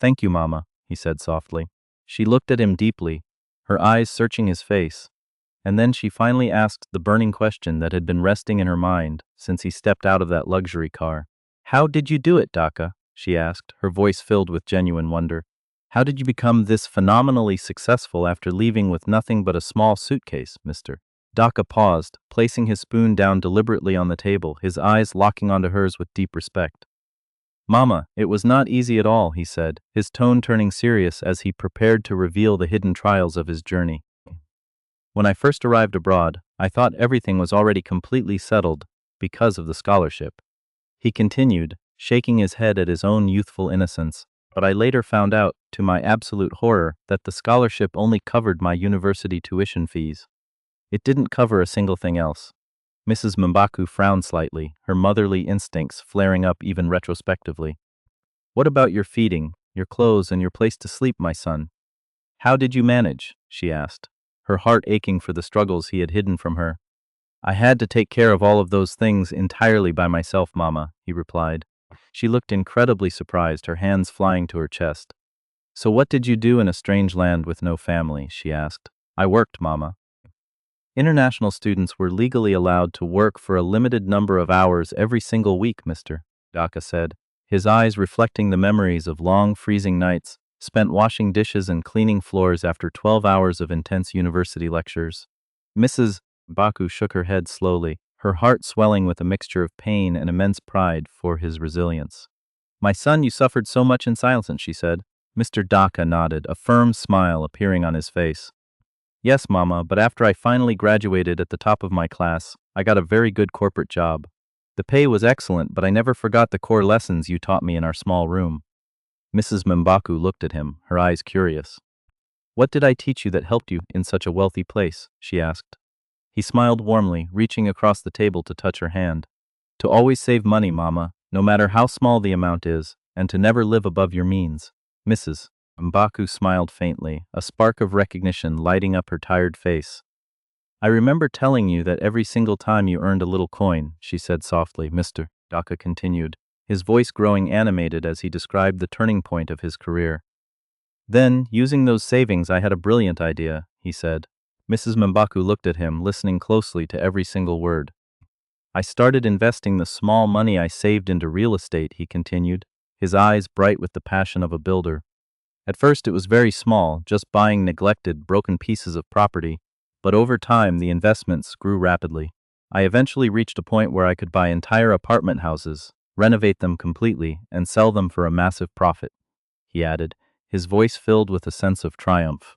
"Thank you, Mama," he said softly. She looked at him deeply, her eyes searching his face, and then she finally asked the burning question that had been resting in her mind since he stepped out of that luxury car. "How did you do it, Daka?" she asked, her voice filled with genuine wonder. "How did you become this phenomenally successful after leaving with nothing but a small suitcase, Mr.?" Daka paused, placing his spoon down deliberately on the table, his eyes locking onto hers with deep respect. "Mama, it was not easy at all," he said, his tone turning serious as he prepared to reveal the hidden trials of his journey. "When I first arrived abroad, I thought everything was already completely settled because of the scholarship," he continued, shaking his head at his own youthful innocence. "But I later found out, to my absolute horror, that the scholarship only covered my university tuition fees. It didn't cover a single thing else." Mrs. Mbaku frowned slightly, her motherly instincts flaring up even retrospectively. "What about your feeding, your clothes, and your place to sleep, my son? How did you manage?" she asked, her heart aching for the struggles he had hidden from her. "I had to take care of all of those things entirely by myself, Mama," he replied. She looked incredibly surprised, her hands flying to her chest. "So what did you do in a strange land with no family?" she asked. "I worked, Mama." "International students were legally allowed to work for a limited number of hours every single week, Mr. Daka said, his eyes reflecting the memories of long freezing nights spent washing dishes and cleaning floors after 12 hours of intense university lectures. Mrs. Baku shook her head slowly, her heart swelling with a mixture of pain and immense pride for his resilience. "My son, you suffered so much in silence," she said. Mr. Daka nodded, a firm smile appearing on his face. "Yes, Mama, but after I finally graduated at the top of my class, I got a very good corporate job. The pay was excellent, but I never forgot the core lessons you taught me in our small room." Mrs. Mbaku looked at him, her eyes curious. "What did I teach you that helped you in such a wealthy place?" she asked. He smiled warmly, reaching across the table to touch her hand. "To always save money, Mama, no matter how small the amount is, and to never live above your means." Mrs. Mbaku smiled faintly, a spark of recognition lighting up her tired face. "I remember telling you that every single time you earned a little coin," she said softly. Mr. Daka continued, his voice growing animated as he described the turning point of his career. "Then, using those savings, I had a brilliant idea," he said. Mrs. Mbaku looked at him, listening closely to every single word. "I started investing the small money I saved into real estate," he continued, his eyes bright with the passion of a builder. At first it was very small, just buying neglected, broken pieces of property, but over time the investments grew rapidly. I eventually reached a point where I could buy entire apartment houses, renovate them completely, and sell them for a massive profit," he added, his voice filled with a sense of triumph.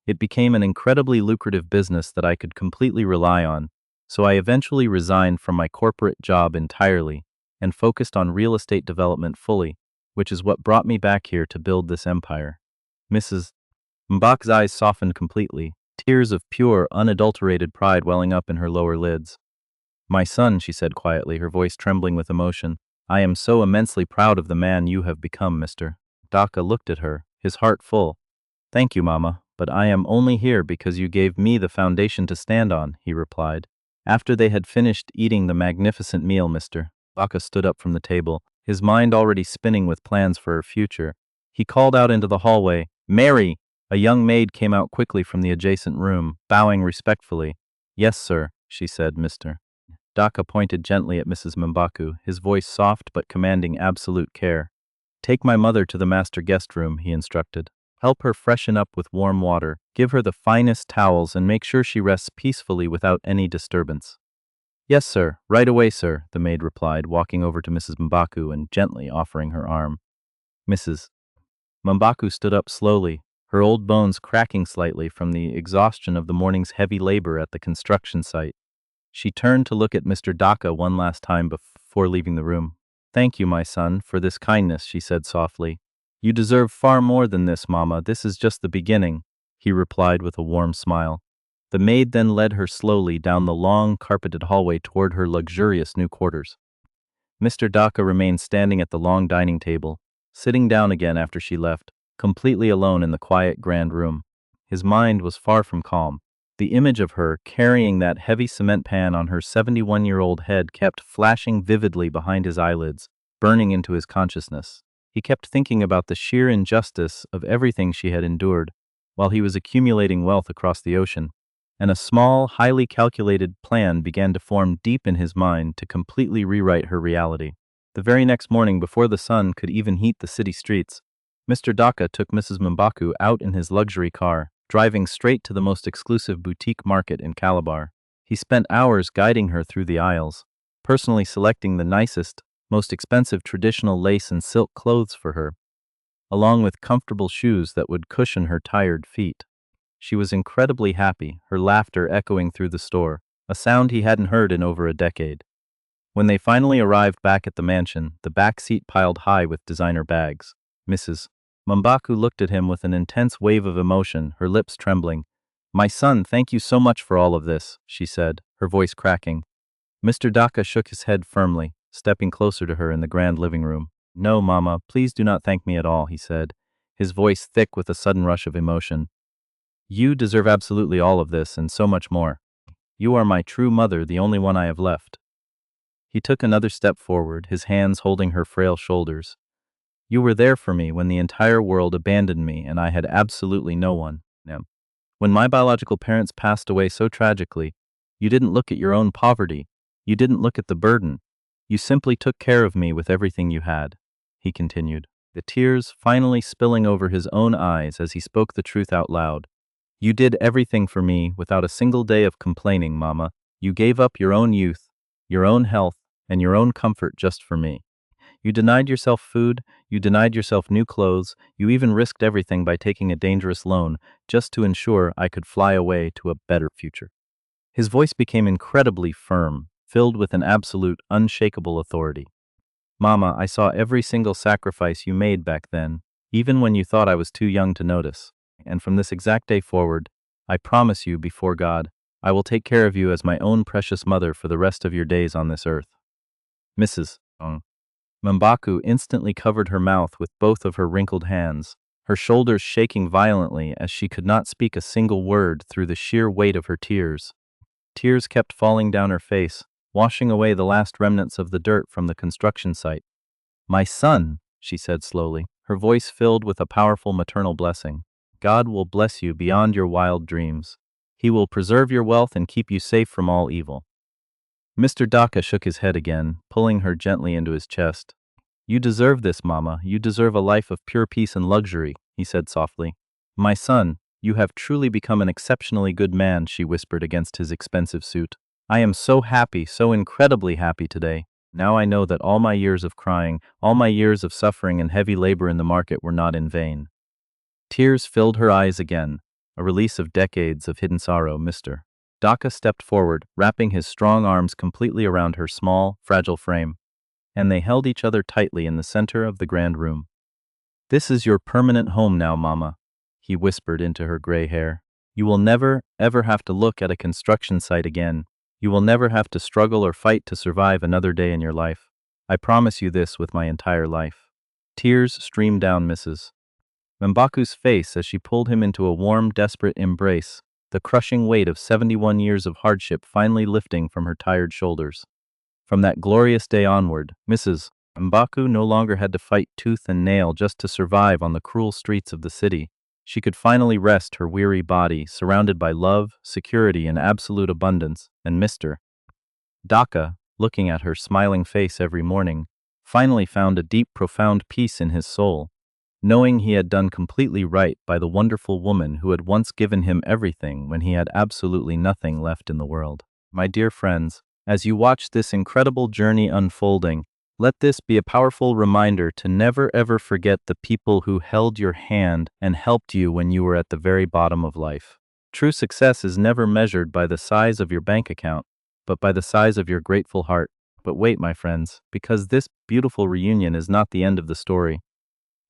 It became an incredibly lucrative business that I could completely rely on, so I eventually resigned from my corporate job entirely and focused on real estate development fully, which is what brought me back here to build this empire. Mrs. Mbak's eyes softened completely, tears of pure, unadulterated pride welling up in her lower lids. "My son," she said quietly, her voice trembling with emotion, "I am so immensely proud of the man you have become, Mr. Daka looked at her, his heart full. "Thank you, Mama, but I am only here because you gave me the foundation to stand on," he replied. After they had finished eating the magnificent meal, Mr. Daka stood up from the table, his mind already spinning with plans for her future. He called out into the hallway, "Mary!" A young maid came out quickly from the adjacent room, bowing respectfully. "Yes, sir," she said, Mr. Daka pointed gently at Mrs. Mbaku, his voice soft but commanding absolute care. "Take my mother to the master guest room," he instructed. "Help her freshen up with warm water, give her the finest towels, and make sure she rests peacefully without any disturbance." "Yes, sir, right away, sir," the maid replied, walking over to Mrs. Mbaku and gently offering her arm. Mrs. Mbaku stood up slowly, her old bones cracking slightly from the exhaustion of the morning's heavy labor at the construction site. She turned to look at Mr. Daka one last time before leaving the room. "Thank you, my son, for this kindness," she said softly. "You deserve far more than this, Mama. This is just the beginning," he replied with a warm smile. The maid then led her slowly down the long, carpeted hallway toward her luxurious new quarters. Mr. Daka remained standing at the long dining table, sitting down again after she left, completely alone in the quiet grand room. His mind was far from calm. The image of her carrying that heavy cement pan on her 71-year-old head kept flashing vividly behind his eyelids, burning into his consciousness. He kept thinking about the sheer injustice of everything she had endured while he was accumulating wealth across the ocean, and a small, highly calculated plan began to form deep in his mind to completely rewrite her reality. The very next morning, before the sun could even heat the city streets, Mr. Daka took Mrs. Mbaku out in his luxury car, driving straight to the most exclusive boutique market in Calabar. He spent hours guiding her through the aisles, personally selecting the nicest, most expensive traditional lace and silk clothes for her, along with comfortable shoes that would cushion her tired feet. She was incredibly happy, her laughter echoing through the store, a sound he hadn't heard in over a decade. When they finally arrived back at the mansion, the back seat piled high with designer bags, Mrs. Mbaku looked at him with an intense wave of emotion, her lips trembling. "My son, thank you so much for all of this," she said, her voice cracking. Mr. Daka shook his head firmly, stepping closer to her in the grand living room. "No, Mama, please do not thank me at all," he said, his voice thick with a sudden rush of emotion. "You deserve absolutely all of this and so much more. You are my true mother, the only one I have left." He took another step forward, his hands holding her frail shoulders. "You were there for me when the entire world abandoned me and I had absolutely no one. When my biological parents passed away so tragically, you didn't look at your own poverty. You didn't look at the burden. You simply took care of me with everything you had," he continued, the tears finally spilling over his own eyes as he spoke the truth out loud. "You did everything for me without a single day of complaining, Mama. You gave up your own youth, your own health, and your own comfort just for me. You denied yourself food, you denied yourself new clothes, you even risked everything by taking a dangerous loan just to ensure I could fly away to a better future." His voice became incredibly firm, filled with an absolute, unshakable authority. "Mama, I saw every single sacrifice you made back then, even when you thought I was too young to notice. And from this exact day forward, I promise you before God, I will take care of you as my own precious mother for the rest of your days on this earth." Mrs. Mbaku instantly covered her mouth with both of her wrinkled hands, her shoulders shaking violently as she could not speak a single word through the sheer weight of her tears. Tears kept falling down her face, washing away the last remnants of the dirt from the construction site. "My son," she said slowly, her voice filled with a powerful maternal blessing, "God will bless you beyond your wild dreams. He will preserve your wealth and keep you safe from all evil." Mr. Daka shook his head again, pulling her gently into his chest. "You deserve this, Mama. You deserve a life of pure peace and luxury," he said softly. My son, you have truly become an exceptionally good man, she whispered against his expensive suit. I am so happy, so incredibly happy today. Now I know that all my years of crying, all my years of suffering and heavy labor in the market were not in vain. Tears filled her eyes again, a release of decades of hidden sorrow, Mr. Daka stepped forward, wrapping his strong arms completely around her small, fragile frame, and they held each other tightly in the center of the grand room. This is your permanent home now, Mama, he whispered into her gray hair. You will never, ever have to look at a construction site again. You will never have to struggle or fight to survive another day in your life. I promise you this with my entire life. Tears streamed down Mrs. M'Baku's face as she pulled him into a warm, desperate embrace, the crushing weight of 71 years of hardship finally lifting from her tired shoulders. From that glorious day onward, Mrs. M'Baku no longer had to fight tooth and nail just to survive on the cruel streets of the city. She could finally rest her weary body, surrounded by love, security, and absolute abundance, and Mr. Daka, looking at her smiling face every morning, finally found a deep, profound peace in his soul, knowing he had done completely right by the wonderful woman who had once given him everything when he had absolutely nothing left in the world. My dear friends, as you watch this incredible journey unfolding, let this be a powerful reminder to never ever forget the people who held your hand and helped you when you were at the very bottom of life. True success is never measured by the size of your bank account, but by the size of your grateful heart. But wait, my friends, because this beautiful reunion is not the end of the story.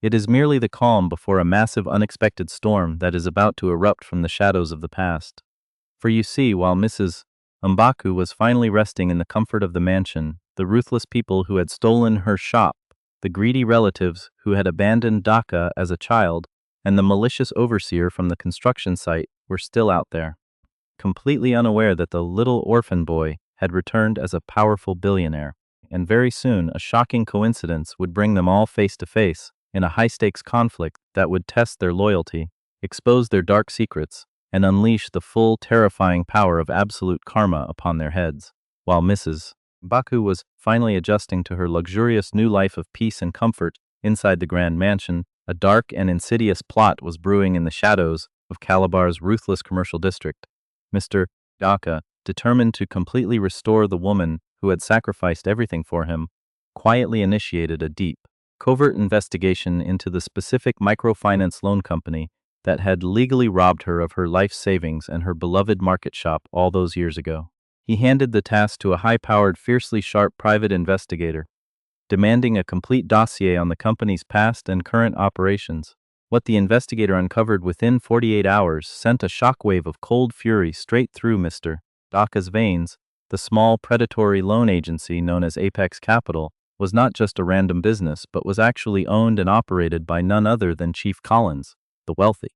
It is merely the calm before a massive unexpected storm that is about to erupt from the shadows of the past. For you see, while Mrs. M'Baku was finally resting in the comfort of the mansion, the ruthless people who had stolen her shop, the greedy relatives who had abandoned Daka as a child, and the malicious overseer from the construction site were still out there, completely unaware that the little orphan boy had returned as a powerful billionaire. And very soon, a shocking coincidence would bring them all face to face in a high-stakes conflict that would test their loyalty, expose their dark secrets, and unleash the full, terrifying power of absolute karma upon their heads. While Mrs. M'Baku was finally adjusting to her luxurious new life of peace and comfort inside the grand mansion, a dark and insidious plot was brewing in the shadows of Calabar's ruthless commercial district. Mr. Daka, determined to completely restore the woman who had sacrificed everything for him, quietly initiated a deep, covert investigation into the specific microfinance loan company that had legally robbed her of her life savings and her beloved market shop all those years ago. He handed the task to a high-powered, fiercely sharp private investigator, demanding a complete dossier on the company's past and current operations. What the investigator uncovered within 48 hours sent a shockwave of cold fury straight through Mr. Daka's veins. The small predatory loan agency known as Apex Capital was not just a random business, but was actually owned and operated by none other than Chief Collins, the wealthy,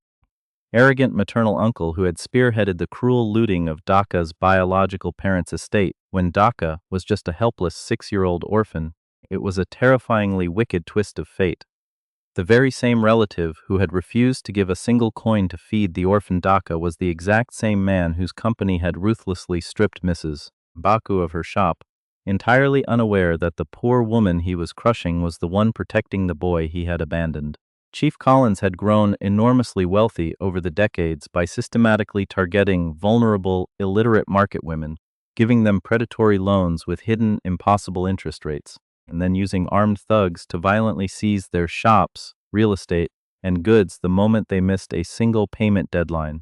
arrogant maternal uncle who had spearheaded the cruel looting of Daka's biological parents' estate when Daka was just a helpless 6-year-old orphan. It was a terrifyingly wicked twist of fate. The very same relative who had refused to give a single coin to feed the orphan Daka was the exact same man whose company had ruthlessly stripped Mrs. M'Baku of her shop, entirely unaware that the poor woman he was crushing was the one protecting the boy he had abandoned. Chief Collins had grown enormously wealthy over the decades by systematically targeting vulnerable, illiterate market women, giving them predatory loans with hidden, impossible interest rates, and then using armed thugs to violently seize their shops, real estate, and goods the moment they missed a single payment deadline.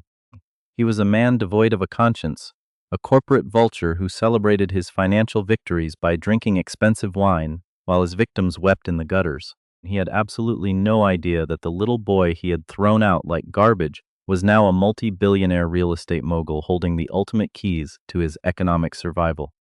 He was a man devoid of a conscience, a corporate vulture who celebrated his financial victories by drinking expensive wine while his victims wept in the gutters. He had absolutely no idea that the little boy he had thrown out like garbage was now a multi-billionaire real estate mogul holding the ultimate keys to his economic survival.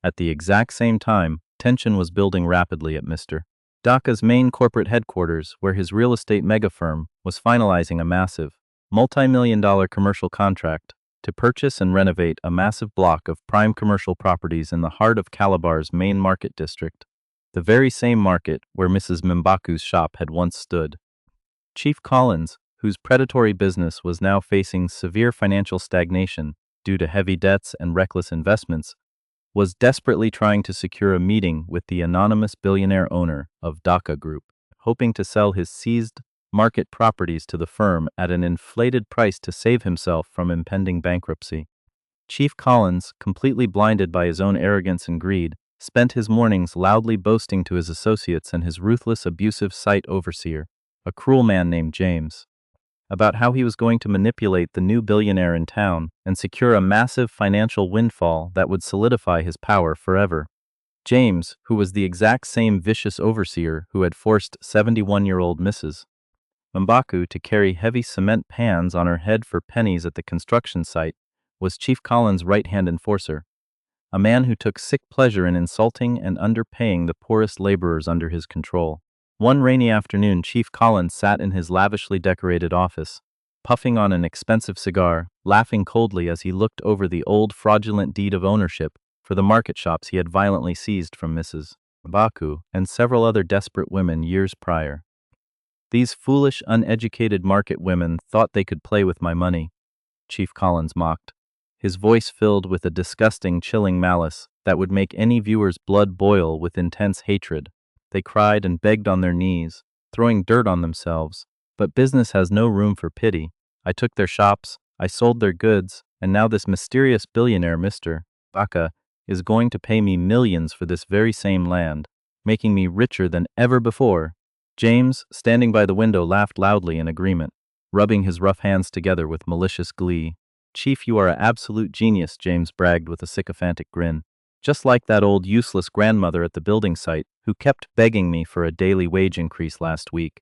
At the exact same time, tension was building rapidly at Mr. Daka's main corporate headquarters, where his real estate megafirm was finalizing a massive, multi-million-dollar commercial contract to purchase and renovate a massive block of prime commercial properties in the heart of Calabar's main market district, the very same market where Mrs. M'Baku's shop had once stood. Chief Collins, whose predatory business was now facing severe financial stagnation due to heavy debts and reckless investments, was desperately trying to secure a meeting with the anonymous billionaire owner of Daka Group, hoping to sell his seized market properties to the firm at an inflated price to save himself from impending bankruptcy. Chief Collins, completely blinded by his own arrogance and greed, spent his mornings loudly boasting to his associates and his ruthless, abusive site overseer, a cruel man named James, about how he was going to manipulate the new billionaire in town and secure a massive financial windfall that would solidify his power forever. James, who was the exact same vicious overseer who had forced 71-year-old Mrs. M'Baku to carry heavy cement pans on her head for pennies at the construction site, was Chief Collins' right-hand enforcer, a man who took sick pleasure in insulting and underpaying the poorest laborers under his control. One rainy afternoon, Chief Collins sat in his lavishly decorated office, puffing on an expensive cigar, laughing coldly as he looked over the old fraudulent deed of ownership for the market shops he had violently seized from Mrs. M'Baku and several other desperate women years prior. These foolish, uneducated market women thought they could play with my money, Chief Collins mocked, his voice filled with a disgusting, chilling malice that would make any viewer's blood boil with intense hatred. They cried and begged on their knees, throwing dirt on themselves. But business has no room for pity. I took their shops, I sold their goods, and now this mysterious billionaire, Mr. Baka, is going to pay me millions for this very same land, making me richer than ever before. James, standing by the window, laughed loudly in agreement, rubbing his rough hands together with malicious glee. "Chief, you are an absolute genius," James bragged with a sycophantic grin. "Just like that old useless grandmother at the building site who kept begging me for a daily wage increase last week.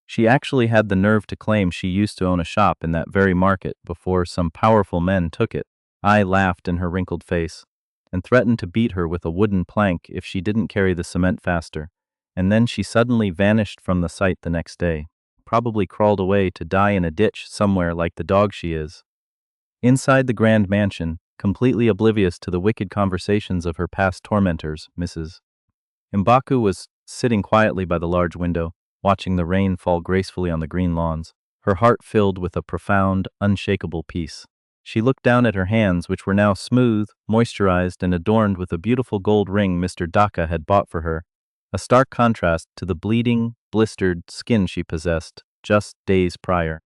She actually had the nerve to claim she used to own a shop in that very market before some powerful men took it." I laughed in her wrinkled face and threatened to beat her with a wooden plank if she didn't carry the cement faster. And then she suddenly vanished from the site the next day, probably crawled away to die in a ditch somewhere like the dog she is. Inside the grand mansion, completely oblivious to the wicked conversations of her past tormentors, Mrs. M'Baku was sitting quietly by the large window, watching the rain fall gracefully on the green lawns, her heart filled with a profound, unshakable peace. She looked down at her hands, which were now smooth, moisturized, and adorned with a beautiful gold ring Mr. Daka had bought for her, a stark contrast to the bleeding, blistered skin she possessed just days prior.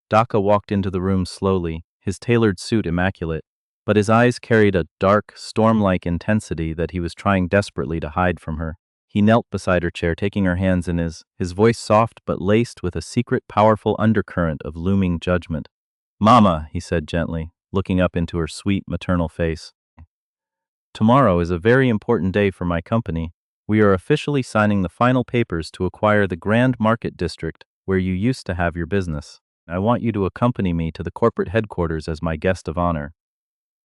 Daka walked into the room slowly, his tailored suit immaculate, but his eyes carried a dark, storm-like intensity that he was trying desperately to hide from her. He knelt beside her chair, taking her hands in his voice soft but laced with a secret, powerful undercurrent of looming judgment. "Mama," he said gently, looking up into her sweet, maternal face. "Tomorrow is a very important day for my company. We are officially signing the final papers to acquire the Grand Market District where you used to have your business. I want you to accompany me to the corporate headquarters as my guest of honor."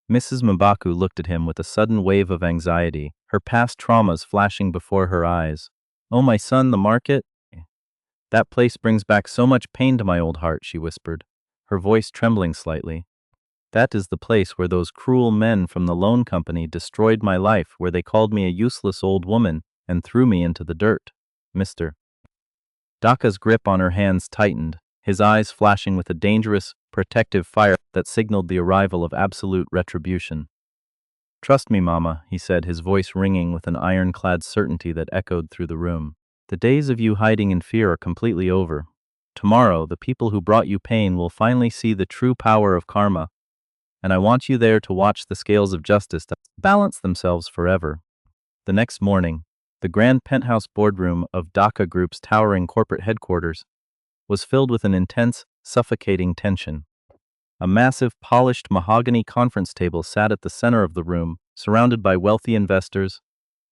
Mrs. M'Baku looked at him with a sudden wave of anxiety, her past traumas flashing before her eyes. "Oh, my son, the market? That place brings back so much pain to my old heart," she whispered, her voice trembling slightly. "That is the place where those cruel men from the loan company destroyed my life, where they called me a useless old woman and threw me into the dirt, Mr." Daka's grip on her hands tightened, his eyes flashing with a dangerous, protective fire that signaled the arrival of absolute retribution. "Trust me, Mama," he said, his voice ringing with an ironclad certainty that echoed through the room. "The days of you hiding in fear are completely over. Tomorrow, the people who brought you pain will finally see the true power of karma, and I want you there to watch the scales of justice balance themselves forever." The next morning, the grand penthouse boardroom of Daka Group's towering corporate headquarters was filled with an intense, suffocating tension. A massive, polished mahogany conference table sat at the center of the room, surrounded by wealthy investors,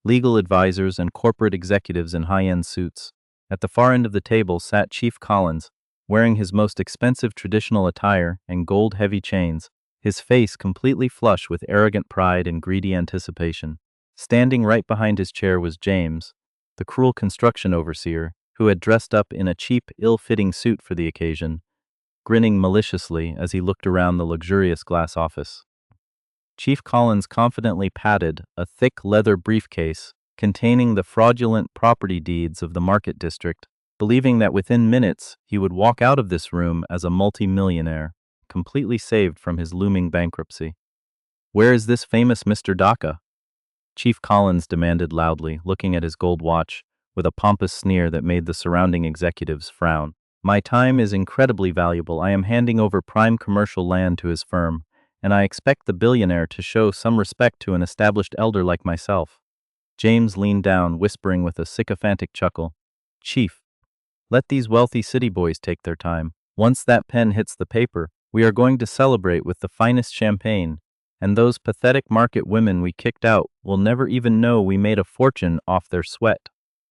legal advisors, and corporate executives in high-end suits. At the far end of the table sat Chief Collins, wearing his most expensive traditional attire and gold-heavy chains, his face completely flush with arrogant pride and greedy anticipation. Standing right behind his chair was James, the cruel construction overseer, who had dressed up in a cheap, ill-fitting suit for the occasion, grinning maliciously as he looked around the luxurious glass office. Chief Collins confidently patted a thick leather briefcase containing the fraudulent property deeds of the market district, believing that within minutes he would walk out of this room as a multi-millionaire, completely saved from his looming bankruptcy. "Where is this famous Mr. Daka?" Chief Collins demanded loudly, looking at his gold watch, with a pompous sneer that made the surrounding executives frown. My time is incredibly valuable. I am handing over prime commercial land to his firm, and I expect the billionaire to show some respect to an established elder like myself. James leaned down, whispering with a sycophantic chuckle, Chief, let these wealthy city boys take their time. Once that pen hits the paper, we are going to celebrate with the finest champagne, and those pathetic market women we kicked out will never even know we made a fortune off their sweat.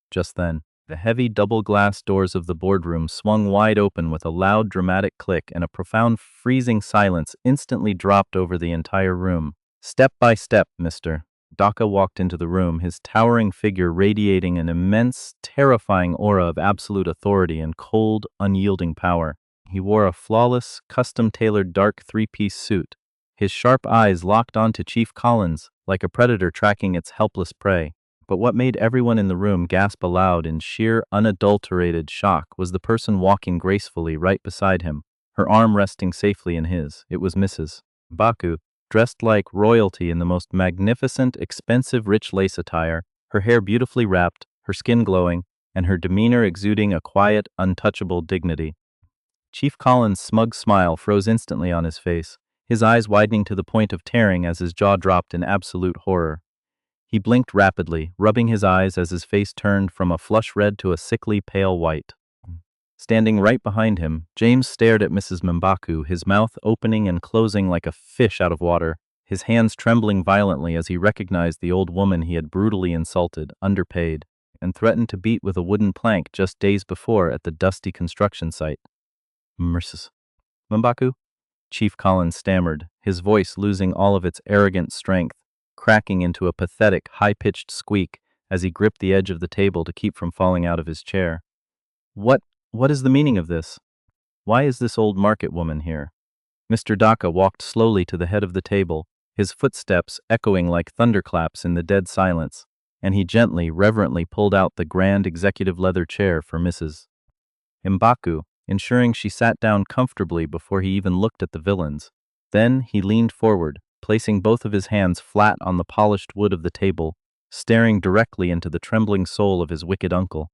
Just then, the heavy double-glass doors of the boardroom swung wide open with a loud, dramatic click, and a profound, freezing silence instantly dropped over the entire room. Step by step, Mr. Daka walked into the room, his towering figure radiating an immense, terrifying aura of absolute authority and cold, unyielding power. He wore a flawless, custom-tailored dark three-piece suit, his sharp eyes locked onto Chief Collins like a predator tracking its helpless prey. But what made everyone in the room gasp aloud in sheer, unadulterated shock was the person walking gracefully right beside him, her arm resting safely in his. It was Mrs. Baku, dressed like royalty in the most magnificent, expensive, rich lace attire, her hair beautifully wrapped, her skin glowing, and her demeanor exuding a quiet, untouchable dignity. Chief Collins' smug smile froze instantly on his face, his eyes widening to the point of tearing as his jaw dropped in absolute horror. He blinked rapidly, rubbing his eyes as his face turned from a flush red to a sickly pale white. Standing right behind him, James stared at Mrs. M'Baku, his mouth opening and closing like a fish out of water, his hands trembling violently as he recognized the old woman he had brutally insulted, underpaid, and threatened to beat with a wooden plank just days before at the dusty construction site. Mrs. M'Baku? Chief Collins stammered, his voice losing all of its arrogant strength, cracking into a pathetic, high-pitched squeak as he gripped the edge of the table to keep from falling out of his chair. What is the meaning of this? Why is this old market woman here? Mr. Daka walked slowly to the head of the table, his footsteps echoing like thunderclaps in the dead silence, and he gently, reverently pulled out the grand executive leather chair for Mrs. M'Baku, ensuring she sat down comfortably before he even looked at the villains. Then he leaned forward, placing both of his hands flat on the polished wood of the table, staring directly into the trembling soul of his wicked uncle.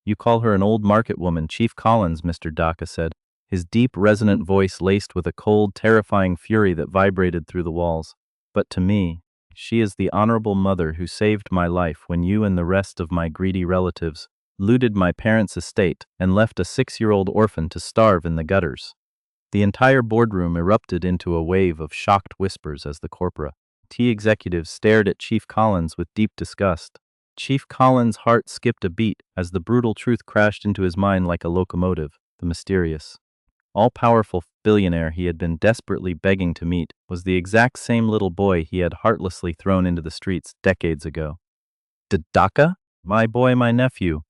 You call her an old market woman, Chief Collins, Mr. Daka said, his deep, resonant voice laced with a cold, terrifying fury that vibrated through the walls. But to me, she is the honorable mother who saved my life when you and the rest of my greedy relatives looted my parents' estate and left a 6-year-old orphan to starve in the gutters. The entire boardroom erupted into a wave of shocked whispers as the corpora T executives stared at Chief Collins with deep disgust. Chief Collins' heart skipped a beat as the brutal truth crashed into his mind like a locomotive. The mysterious, all-powerful billionaire he had been desperately begging to meet was the exact same little boy he had heartlessly thrown into the streets decades ago. Daka? My boy, my nephew.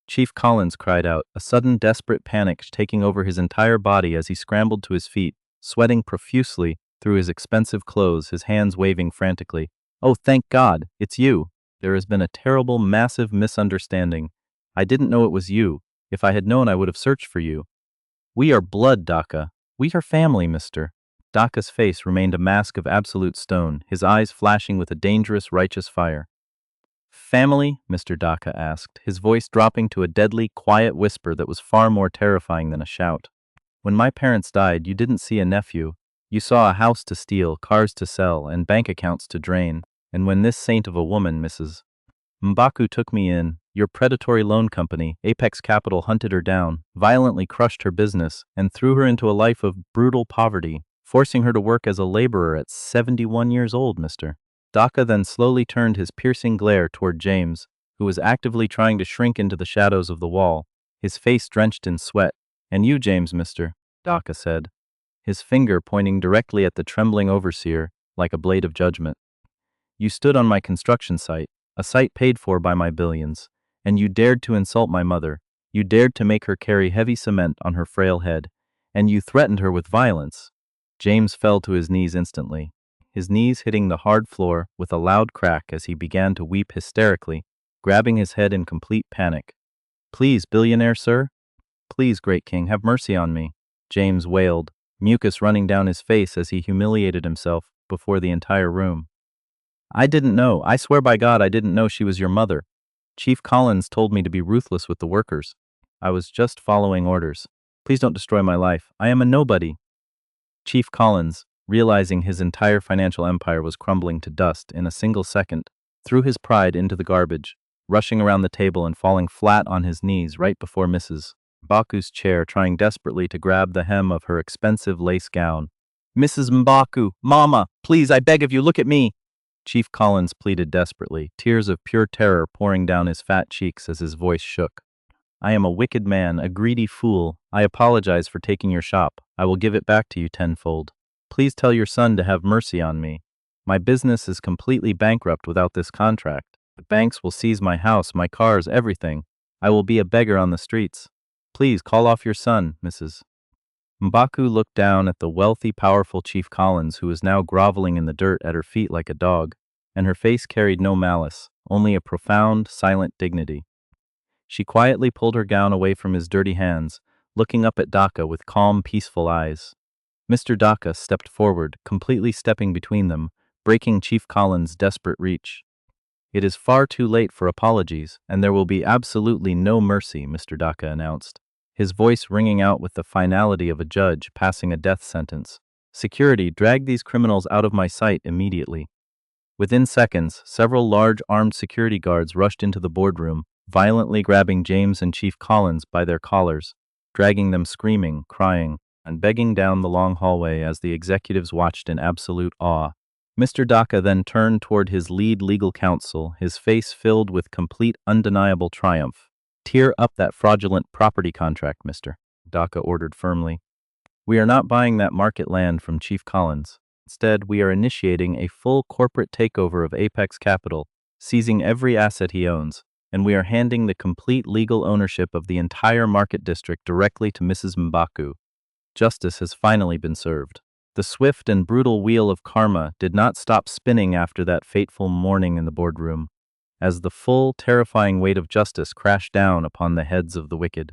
Chief Collins cried out, a sudden desperate panic taking over his entire body as he scrambled to his feet, sweating profusely through his expensive clothes, his hands waving frantically. Oh, thank God, it's you. There has been a terrible, massive misunderstanding. I didn't know it was you. If I had known, I would have searched for you. We are blood, Daka. We are family, mister. Daka's face remained a mask of absolute stone, his eyes flashing with a dangerous, righteous fire. Family? Mr. Daka asked, his voice dropping to a deadly, quiet whisper that was far more terrifying than a shout. When my parents died, you didn't see a nephew. You saw a house to steal, cars to sell, and bank accounts to drain. And when this saint of a woman, Mrs. M'Baku, took me in, your predatory loan company, Apex Capital, hunted her down, violently crushed her business, and threw her into a life of brutal poverty, forcing her to work as a laborer at 71 years old, mister. Daka then slowly turned his piercing glare toward James, who was actively trying to shrink into the shadows of the wall, his face drenched in sweat. And you, James, mister, Daka said, his finger pointing directly at the trembling overseer like a blade of judgment. You stood on my construction site, a site paid for by my billions, and you dared to insult my mother. You dared to make her carry heavy cement on her frail head, and you threatened her with violence. James fell to his knees instantly, his knees hitting the hard floor with a loud crack as he began to weep hysterically, grabbing his head in complete panic. Please, billionaire, sir? Please, great king, have mercy on me, James wailed, mucus running down his face as he humiliated himself before the entire room. I didn't know. I swear by God I didn't know she was your mother. Chief Collins told me to be ruthless with the workers. I was just following orders. Please don't destroy my life. I am a nobody. Chief Collins, realizing his entire financial empire was crumbling to dust in a single second, threw his pride into the garbage, rushing around the table and falling flat on his knees right before Mrs. Mbaku's chair, trying desperately to grab the hem of her expensive lace gown. "Mrs. Mbaku, Mama, please, I beg of you, look at me!" Chief Collins pleaded desperately, tears of pure terror pouring down his fat cheeks as his voice shook. "I am a wicked man, a greedy fool. I apologize for taking your shop. I will give it back to you tenfold. Please tell your son to have mercy on me. My business is completely bankrupt without this contract. The banks will seize my house, my cars, everything. I will be a beggar on the streets. Please call off your son, Mrs." Mbaku looked down at the wealthy, powerful Chief Collins, who was now groveling in the dirt at her feet like a dog, and her face carried no malice, only a profound, silent dignity. She quietly pulled her gown away from his dirty hands, looking up at Daka with calm, peaceful eyes. Mr. Daka stepped forward, completely stepping between them, breaking Chief Collins' desperate reach. "It is far too late for apologies, and there will be absolutely no mercy," Mr. Daka announced, his voice ringing out with the finality of a judge passing a death sentence. "Security, drag these criminals out of my sight immediately." Within seconds, several large armed security guards rushed into the boardroom, violently grabbing James and Chief Collins by their collars, dragging them screaming, crying, and begging down the long hallway as the executives watched in absolute awe. Mr. Daka then turned toward his lead legal counsel, his face filled with complete, undeniable triumph. "Tear up that fraudulent property contract, Mr. Daka ordered firmly. "We are not buying that market land from Chief Collins. Instead, we are initiating a full corporate takeover of Apex Capital, seizing every asset he owns, and we are handing the complete legal ownership of the entire market district directly to Mrs. Mbaku. Justice has finally been served." The swift and brutal wheel of karma did not stop spinning after that fateful morning in the boardroom, as the full, terrifying weight of justice crashed down upon the heads of the wicked.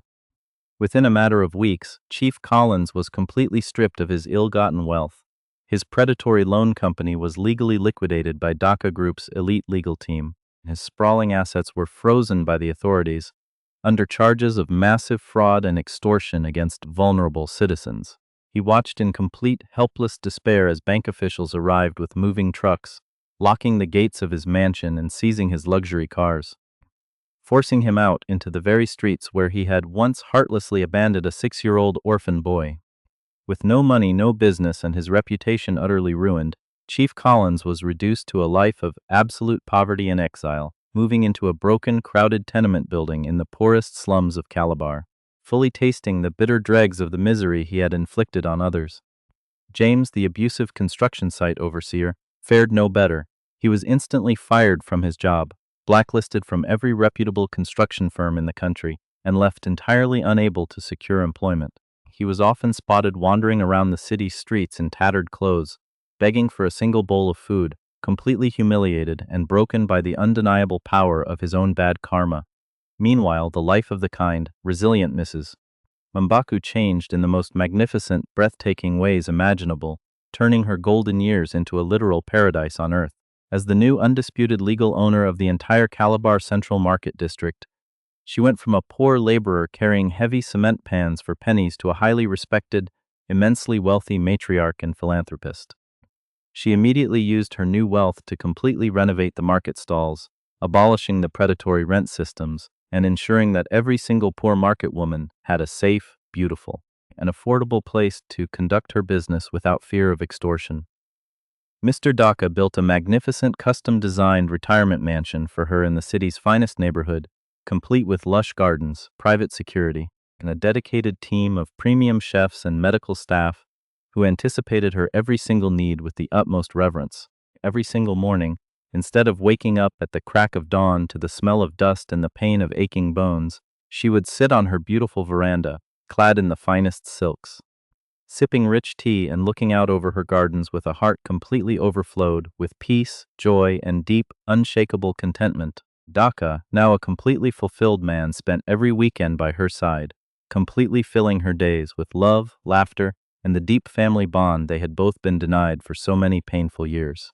Within a matter of weeks, Chief Collins was completely stripped of his ill-gotten wealth. His predatory loan company was legally liquidated by Dhaka Group's elite legal team. His sprawling assets were frozen by the authorities, under charges of massive fraud and extortion against vulnerable citizens. He watched in complete, helpless despair as bank officials arrived with moving trucks, locking the gates of his mansion and seizing his luxury cars, forcing him out into the very streets where he had once heartlessly abandoned a 6-year-old orphan boy. With no money, no business, and his reputation utterly ruined, Chief Collins was reduced to a life of absolute poverty and exile, moving into a broken, crowded tenement building in the poorest slums of Calabar, fully tasting the bitter dregs of the misery he had inflicted on others. James, the abusive construction site overseer, fared no better. He was instantly fired from his job, blacklisted from every reputable construction firm in the country, and left entirely unable to secure employment. He was often spotted wandering around the city's streets in tattered clothes, begging for a single bowl of food, completely humiliated and broken by the undeniable power of his own bad karma. Meanwhile, the life of the kind, resilient Mrs. Mbaku changed in the most magnificent, breathtaking ways imaginable, turning her golden years into a literal paradise on earth. As the new undisputed legal owner of the entire Calabar Central Market District, she went from a poor laborer carrying heavy cement pans for pennies to a highly respected, immensely wealthy matriarch and philanthropist. She immediately used her new wealth to completely renovate the market stalls, abolishing the predatory rent systems, and ensuring that every single poor market woman had a safe, beautiful, and affordable place to conduct her business without fear of extortion. Mr. Dhaka built a magnificent custom-designed retirement mansion for her in the city's finest neighborhood, complete with lush gardens, private security, and a dedicated team of premium chefs and medical staff who anticipated her every single need with the utmost reverence. Every single morning, instead of waking up at the crack of dawn to the smell of dust and the pain of aching bones, she would sit on her beautiful veranda, clad in the finest silks, sipping rich tea and looking out over her gardens with a heart completely overflowed with peace, joy, and deep, unshakable contentment. Dhaka, now a completely fulfilled man, spent every weekend by her side, completely filling her days with love, laughter, and the deep family bond they had both been denied for so many painful years.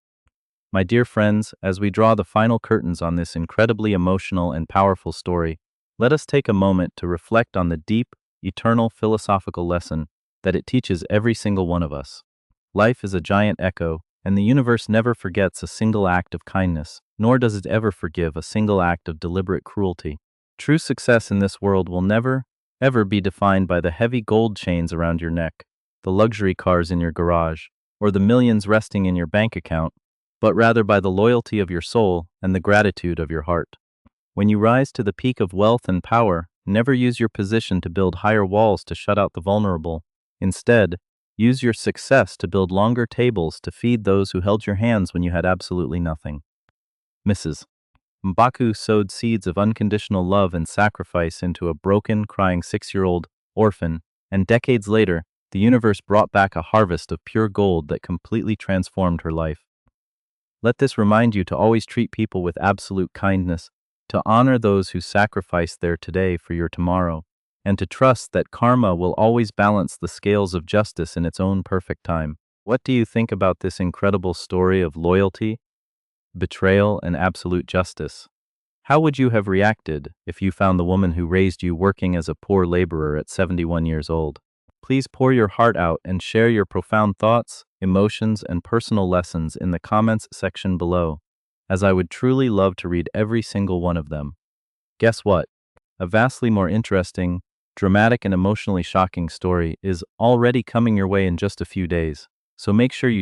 My dear friends, as we draw the final curtains on this incredibly emotional and powerful story, let us take a moment to reflect on the deep, eternal philosophical lesson that it teaches every single one of us. Life is a giant echo, and the universe never forgets a single act of kindness, nor does it ever forgive a single act of deliberate cruelty. True success in this world will never, ever be defined by the heavy gold chains around your neck, the luxury cars in your garage, or the millions resting in your bank account, but rather by the loyalty of your soul and the gratitude of your heart. When you rise to the peak of wealth and power, never use your position to build higher walls to shut out the vulnerable. Instead, use your success to build longer tables to feed those who held your hands when you had absolutely nothing. Mrs. Mbaku sowed seeds of unconditional love and sacrifice into a broken, crying 6-year-old orphan, and decades later, the universe brought back a harvest of pure gold that completely transformed her life. Let this remind you to always treat people with absolute kindness, to honor those who sacrificed their today for your tomorrow, and to trust that karma will always balance the scales of justice in its own perfect time. What do you think about this incredible story of loyalty, betrayal, and absolute justice? How would you have reacted if you found the woman who raised you working as a poor laborer at 71 years old? Please pour your heart out and share your profound thoughts, emotions, and personal lessons in the comments section below, as I would truly love to read every single one of them. Guess what? A vastly more interesting, dramatic, and emotionally shocking story is already coming your way in just a few days, so make sure you